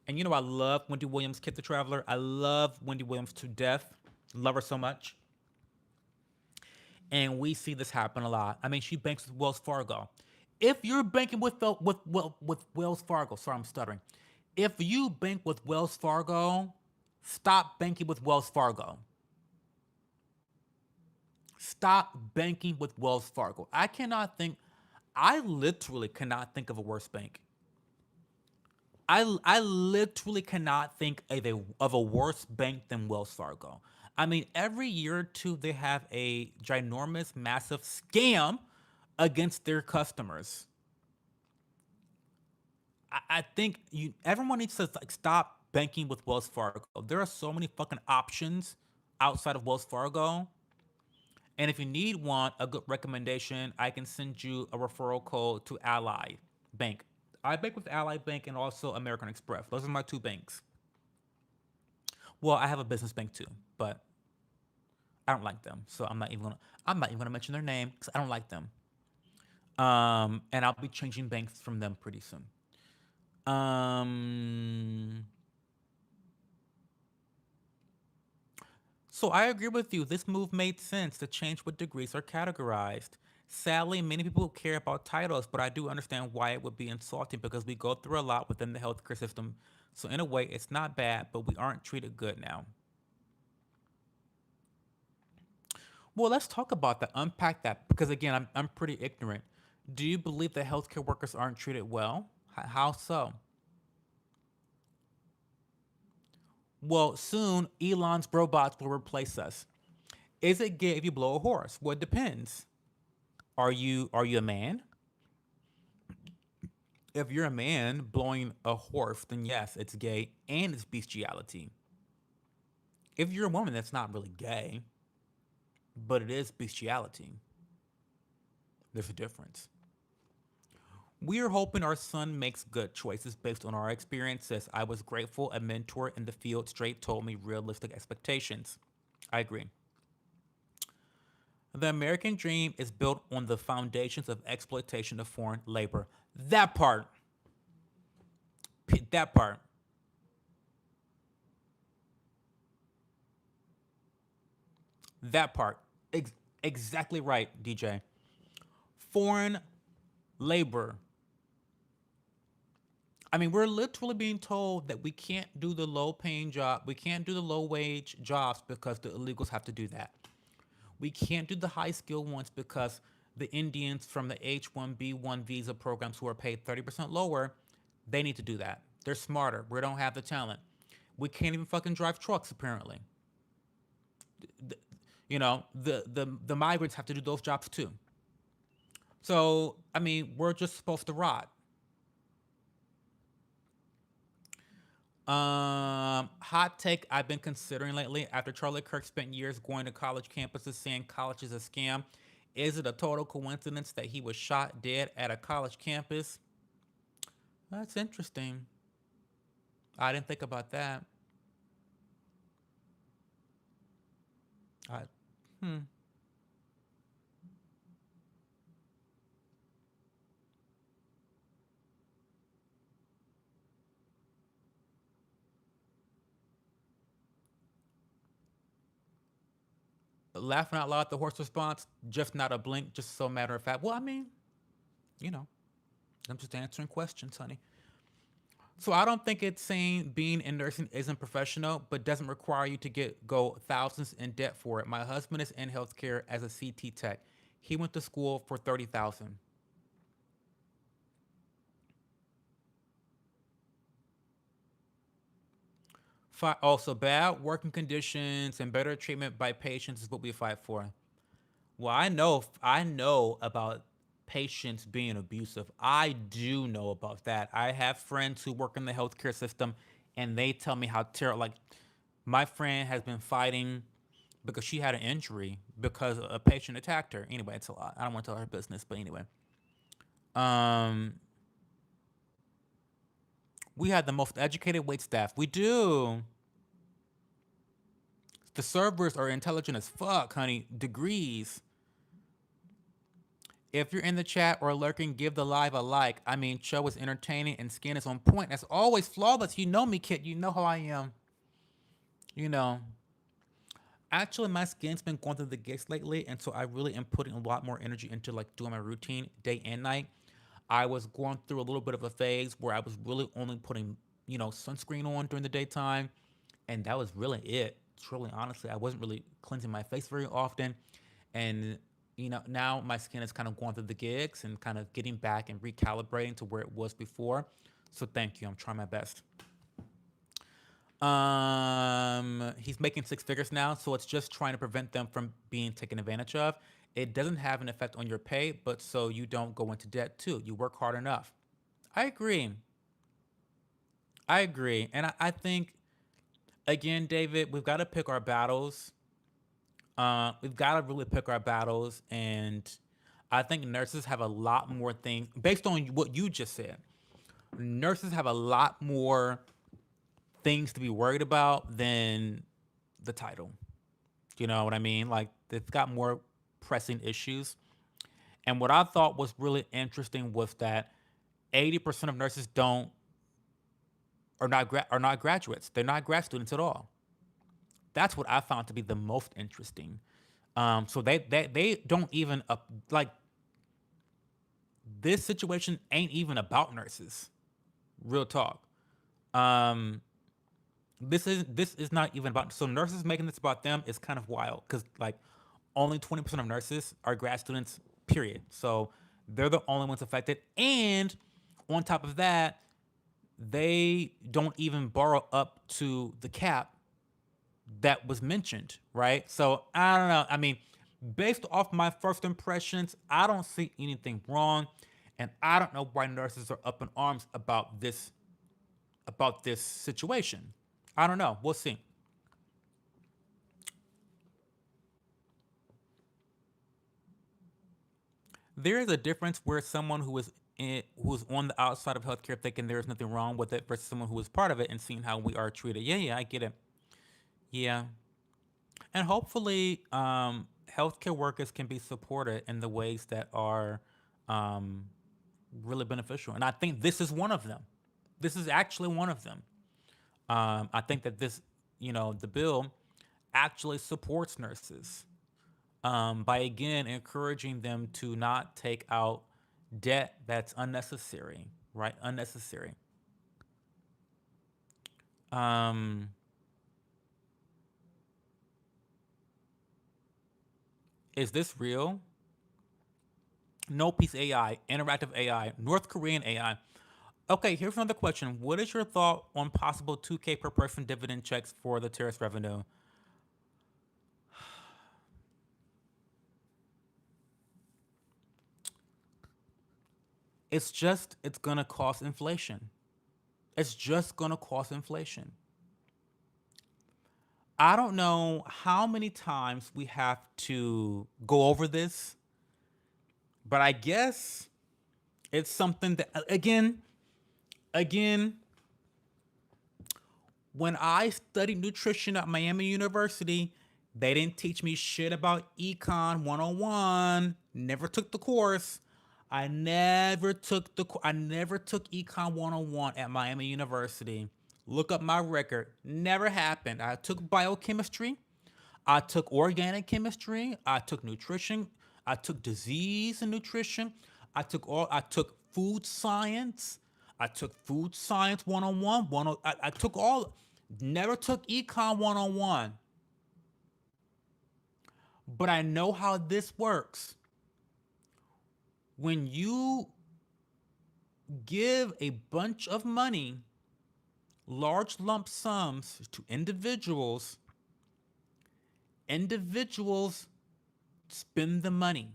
And I love Wendy Williams, Kid the Traveler. I love Wendy Williams to death. Love her so much. And we see this happen a lot. I mean, she banks with Wells Fargo. If you're banking with Wells Fargo, sorry, I'm stuttering. If you bank with Wells Fargo, stop banking with Wells Fargo. Stop banking with Wells Fargo. I cannot think. I literally cannot think of a worse bank. I literally cannot think of a worse bank than Wells Fargo. I mean, every year or two they have a ginormous, massive scam against their customers. I think everyone needs to like stop banking with Wells Fargo. There are so many fucking options outside of Wells Fargo. And if you need one, a good recommendation, I can send you a referral code to Ally Bank. I bank with Ally Bank and also American Express. Those are my two banks. Well, I have a business bank too, but I don't like them, so I'm not even gonna mention their name because I don't like them. And I'll be changing banks from them pretty soon. Um, So I agree with you. This move made sense to change what degrees are categorized. Sadly, many people care about titles, but I do understand why it would be insulting because we go through a lot within the healthcare system. So in a way, it's not bad, but we aren't treated good now. Well, let's talk about that. Unpack that because again, I'm pretty ignorant. Do you believe that healthcare workers aren't treated well? How so? Well, soon Elon's robots will replace us. Is it gay if you blow a horse? Well, it depends. Are you a man? If you're a man blowing a horse, then yes, it's gay and it's bestiality. If you're a woman, that's not really gay, but it is bestiality. There's a difference. We are hoping our son makes good choices based on our experiences. I was grateful a mentor in the field straight told me realistic expectations. I agree. The American dream is built on the foundations of exploitation of foreign labor. That part, that part. That part. Exactly right, DJ. Foreign labor. I mean, we're literally being told that we can't do the low paying job, we can't do the low wage jobs because the illegals have to do that. We can't do the high skill ones because the Indians from the H-1B1 visa programs who are paid 30% lower, they need to do that. They're smarter. We don't have the talent. We can't even fucking drive trucks apparently. The, the migrants have to do those jobs too. So, I mean, we're just supposed to rot. Hot take I've been considering lately after Charlie Kirk spent years going to college campuses saying college is a scam. Is it a total coincidence that he was shot dead at a college campus? That's interesting. I didn't think about that. I, hmm. Laughing out loud at the horse response, just not a blink, just so matter of fact. Well, I mean, you know, I'm just answering questions, honey. So I don't think it's saying being in nursing isn't professional, but doesn't require you to go thousands in debt for it. My husband is in healthcare as a CT tech. He went to school for 30,000. Also, bad working conditions and better treatment by patients is what we fight for. Well, I know about patients being abusive. I do know about that. I have friends who work in the healthcare system, and they tell me how terrible. Like, my friend has been fighting because she had an injury because a patient attacked her. Anyway, it's a lot. I don't want to tell her business, but anyway, um, we had the most educated wait staff. We do. The servers are intelligent as fuck, honey. Degrees. If you're in the chat or lurking, give the live a like. I mean, show is entertaining and skin is on point. That's always flawless. You know me, kid. You know how I am. You know. Actually, my skin's been going through the gigs lately, and so I really am putting a lot more energy into like doing my routine day and night. I was going through a little bit of a phase where I was really only putting, sunscreen on during the daytime, and that was really it. Truly, honestly, I wasn't really cleansing my face very often, and now my skin is kind of going through the gigs and kind of getting back and recalibrating to where it was before. So thank you. I'm trying my best. He's making six figures now, so it's just trying to prevent them from being taken advantage of. It doesn't have an effect on your pay, but so you don't go into debt too. You work hard enough. I agree. I agree. And I think, again, David, we've got to pick our battles. We've got to really pick our battles. And I think nurses have a lot more things, based on what you just said, nurses have a lot more things to be worried about than the title. You know what I mean? Like, they've got more pressing issues. And what I thought was really interesting was that 80% of nurses don't are not graduates. They're not grad students at all. That's what I found to be the most interesting. So they don't even like, this situation ain't even about nurses. Real talk. Um, this is not even about, so nurses making this about them is kind of wild because, like, only 20% of nurses are grad students. Period. So they're the only ones affected, and on top of that, they don't even borrow up to the cap that was mentioned, right? So I don't know. I mean, based off my first impressions, I don't see anything wrong, and I don't know why nurses are up in arms about this situation. I don't know. We'll see. There is a difference where someone who's on the outside of healthcare thinking there is nothing wrong with it versus someone who is part of it and seeing how we are treated. Yeah, yeah, I get it. Yeah, and hopefully, healthcare workers can be supported in the ways that are um, really beneficial. And I think this is one of them. This is actually one of them. I think that the bill actually supports nurses by, again, encouraging them to not take out debt that's unnecessary, right? Unnecessary. Um, is this real? No Peace AI, interactive AI, North Korean AI. Okay, here's another question. What is your thought on possible 2K per person dividend checks for the terrorist revenue? It's gonna cost inflation. It's just gonna cost inflation. I don't know how many times we have to go over this, but I guess it's something that, again, when I studied nutrition at Miami University, they didn't teach me shit about Econ 101. Never took the course. I never took Econ 101 at Miami University. Look up my record. Never happened. I took biochemistry. I took organic chemistry. I took nutrition. I took disease and nutrition. I took food science. I took food science 101. I took all, never took econ 101. But I know how this works. When you give a bunch of money, large lump sums to individuals, individuals spend the money.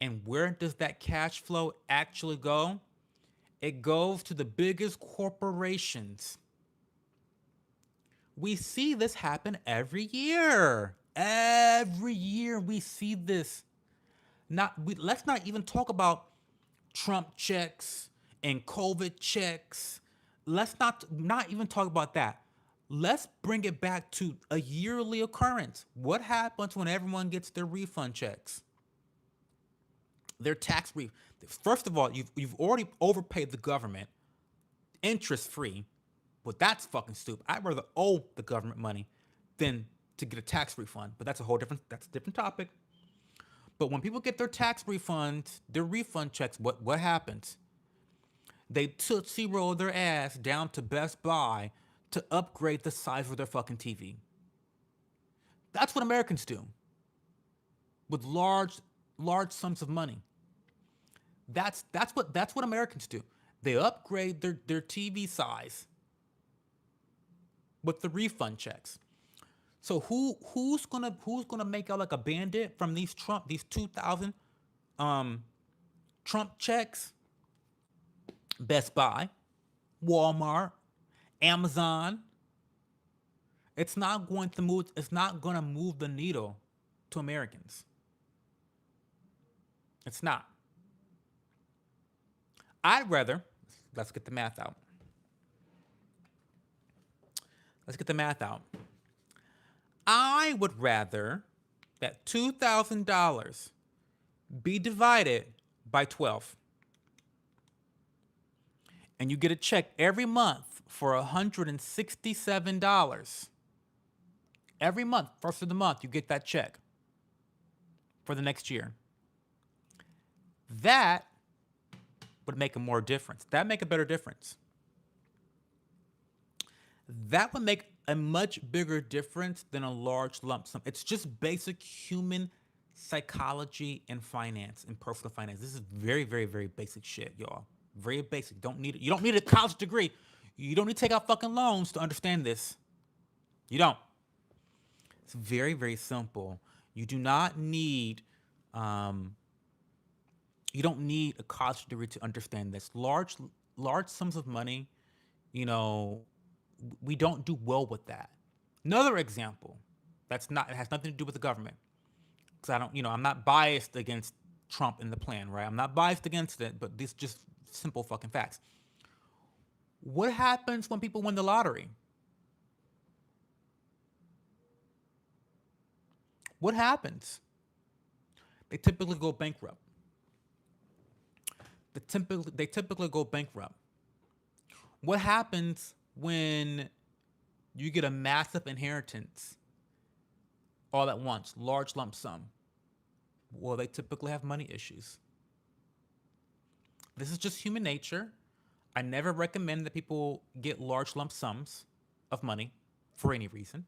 And where does that cash flow actually go? It goes to the biggest corporations. We see this happen every year. Every year we see this. Let's not even talk about Trump checks and COVID checks. Let's not even talk about that. Let's bring it back to a yearly occurrence. What happens when everyone gets their refund checks? Their tax re First of all, you've already overpaid the government interest free. Well, that's fucking stupid. I'd rather owe the government money than to get a tax refund. But that's a different topic. But when people get their tax refunds, their refund checks, what happens? They tootsie roll their ass down to Best Buy to upgrade the size of their fucking TV. That's what Americans do with large large sums of money. That's what Americans do. They upgrade their TV size with the refund checks. So who's gonna make out like a bandit from these 2,000 um Trump checks? Best Buy, Walmart, Amazon. It's not going to move the needle to Americans. It's not. I'd rather, let's get the math out. Let's get the math out. I would rather that $2,000 be divided by 12. And you get a check every month for $167. Every month, first of the month, you get that check for the next year. That would make a more difference. That make a better difference. That would make a much bigger difference than a large lump sum. It's just basic human psychology and finance and personal finance. This is very, very, very basic shit, y'all. Very basic. Don't need it. You don't need a college degree. You don't need to take out fucking loans to understand this. You don't. It's very, very simple. You do not need you don't need a college degree to understand this. Large sums of money, you know, we don't do well with that. Another example, it has nothing to do with the government. Because I'm not biased against Trump and the plan, right? I'm not biased against it, but these just simple fucking facts. What happens when people win the lottery? What happens? They typically go bankrupt. They typically go bankrupt. What happens when you get a massive inheritance all at once, large lump sum? Well, they typically have money issues. This is just human nature. I never recommend that people get large lump sums of money for any reason.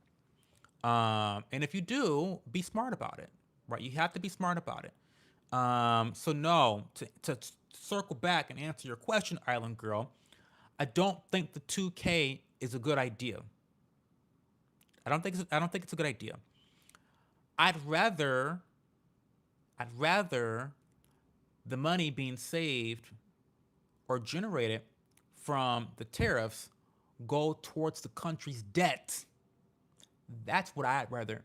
And if you do, be smart about it, right? You have to be smart about it. So no, to circle back and answer your question, Island Girl, I don't think the 2K is a good idea. I don't think it's a good idea. I'd rather the money being saved or generated from the tariffs go towards the country's debt. That's what I'd rather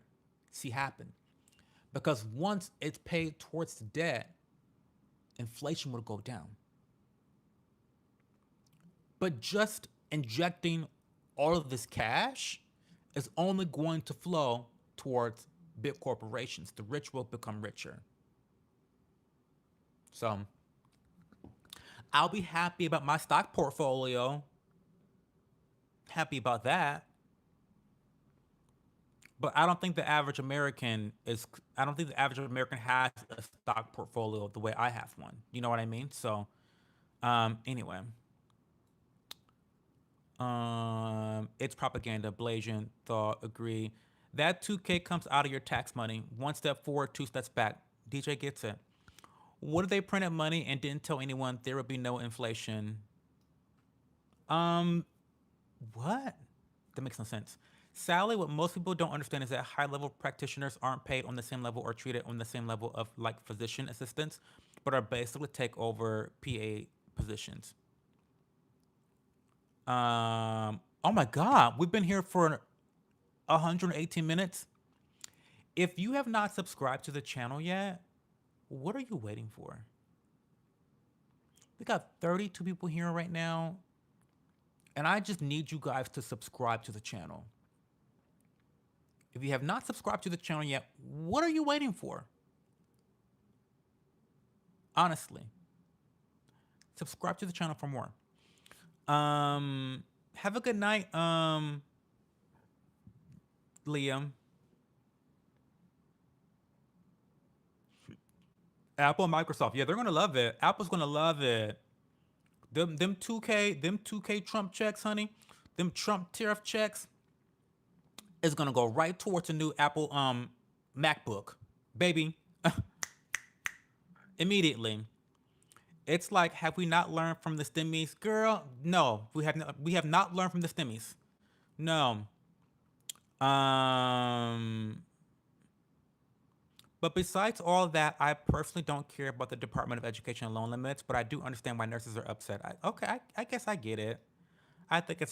see happen. Because once it's paid towards the debt, inflation will go down. But just injecting all of this cash is only going to flow towards big corporations. The rich will become richer. So I'll be happy about my stock portfolio. Happy about that. But I don't think the average American is. I don't think the average American has a stock portfolio the way I have one. You know what I mean? So, anyway, it's propaganda. Blasian thought agree. That 2K comes out of your tax money. One step forward, two steps back. DJ gets it. What if they printed money and didn't tell anyone there would be no inflation? Um, what? That makes no sense. Sally, what most people don't understand is that high level practitioners aren't paid on the same level or treated on the same level of like physician assistants, but are basically take over PA positions. Oh my God, we've been here for 118 minutes. If you have not subscribed to the channel yet, what are you waiting for? We got 32 people here right now, and I just need you guys to subscribe to the channel. If you have not subscribed to the channel yet, what are you waiting for? Honestly, subscribe to the channel for more. Have a good night, Liam. Apple and Microsoft, yeah, they're gonna love it. Apple's gonna love it. Them 2K Trump checks, honey. Them Trump tariff checks is gonna go right towards a new Apple MacBook, baby. immediately. It's like, have we not learned from the stimmies, girl? No, we have not learned from the stimmies. No. Um, but besides all that, I personally don't care about the Department of Education loan limits, but I do understand why nurses are upset. I guess I get it. I think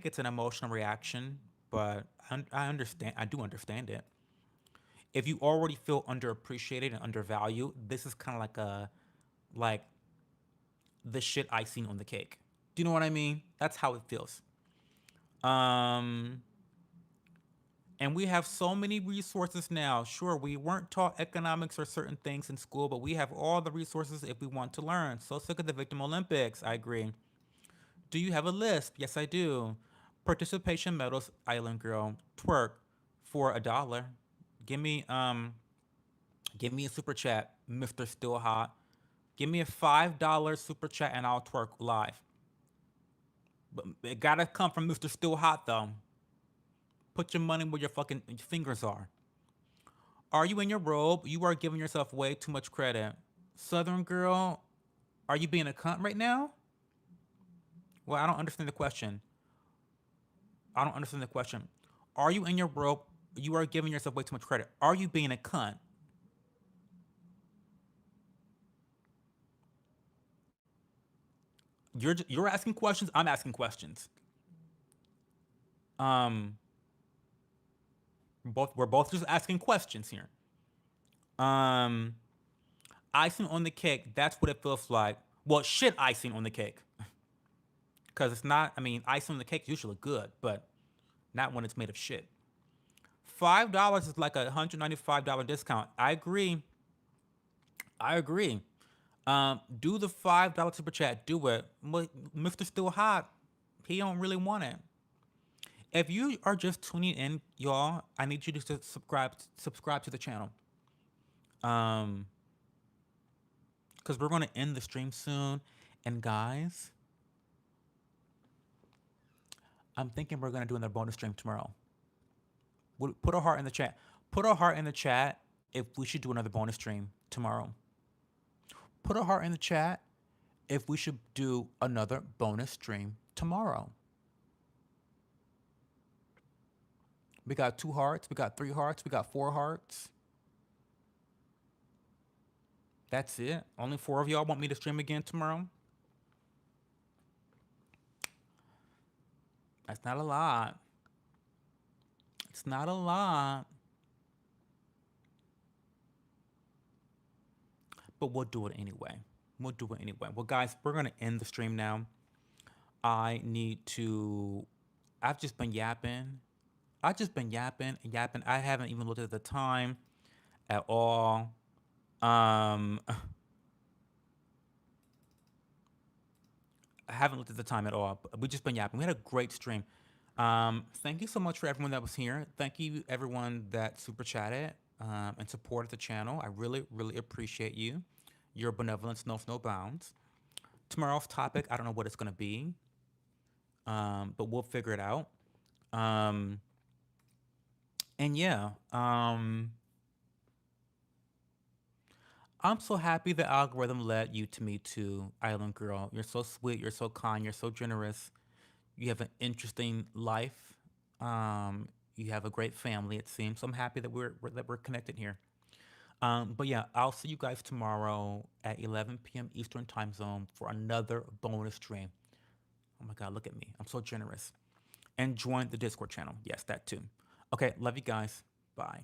it's an emotional reaction, but I understand. I do understand it. If you already feel underappreciated and undervalued, this is kind of like the shit icing on the cake. Do you know what I mean? That's how it feels. Um, and we have so many resources now. Sure, we weren't taught economics or certain things in school, but we have all the resources if we want to learn. So sick of the Victim Olympics. I agree. Do you have a list? Yes, I do. Participation medals, Island Girl. Twerk for $1. Give me give me a super chat, Mr. Still Hot. Give me a $5 super chat and I'll twerk live. But it gotta come from Mr. Still Hot though. Put your money where your fucking fingers are. Are you in your robe? You are giving yourself way too much credit. Southern girl, are you being a cunt right now? Well, I don't understand the question. I don't understand the question. Are you in your robe? You are giving yourself way too much credit. Are you being a cunt? You're asking questions. I'm asking questions. Um, we're both just asking questions here. Um, icing on the cake. That's what it feels like. Well, shit icing on the cake, because it's not. I mean, icing on the cake is usually good, but not when it's made of shit. $5 is like $195 discount. I agree. I agree. Do the $5 super chat. Do it. Mr. Still Hot, he don't really want it. If you are just tuning in, y'all, I need you to subscribe to the channel. Um, because we're gonna end the stream soon. And guys, I'm thinking we're gonna do another bonus stream tomorrow. Put a heart in the chat. Put a heart in the chat if we should do another bonus stream tomorrow. Put a heart in the chat if we should do another bonus stream tomorrow. We got 2 hearts, we got 3 hearts, we got 4 hearts. That's it. Only 4 of y'all want me to stream again tomorrow? That's not a lot. It's not a lot. But we'll do it anyway. We'll do it anyway. Well, guys, we're going to end the stream now. I need to. I've just been yapping. I've just been yapping and yapping. I haven't even looked at the time at all. Um, I haven't looked at the time at all. But we've just been yapping. We had a great stream. Thank you so much for everyone that was here. Thank you everyone that super chatted and supported the channel. I really, really appreciate you. Your benevolence knows no bounds. Tomorrow's topic, I don't know what it's gonna be, but we'll figure it out. Um, and yeah, I'm so happy the algorithm led you to me too, Island Girl. You're so sweet. You're so kind. You're so generous. You have an interesting life. You have a great family, it seems. So I'm happy that we're connected here. But yeah, I'll see you guys tomorrow at 11 p.m. Eastern Time Zone for another bonus stream. Oh my God, look at me. I'm so generous. And join the Discord channel. Yes, that too. Okay, love you guys. Bye.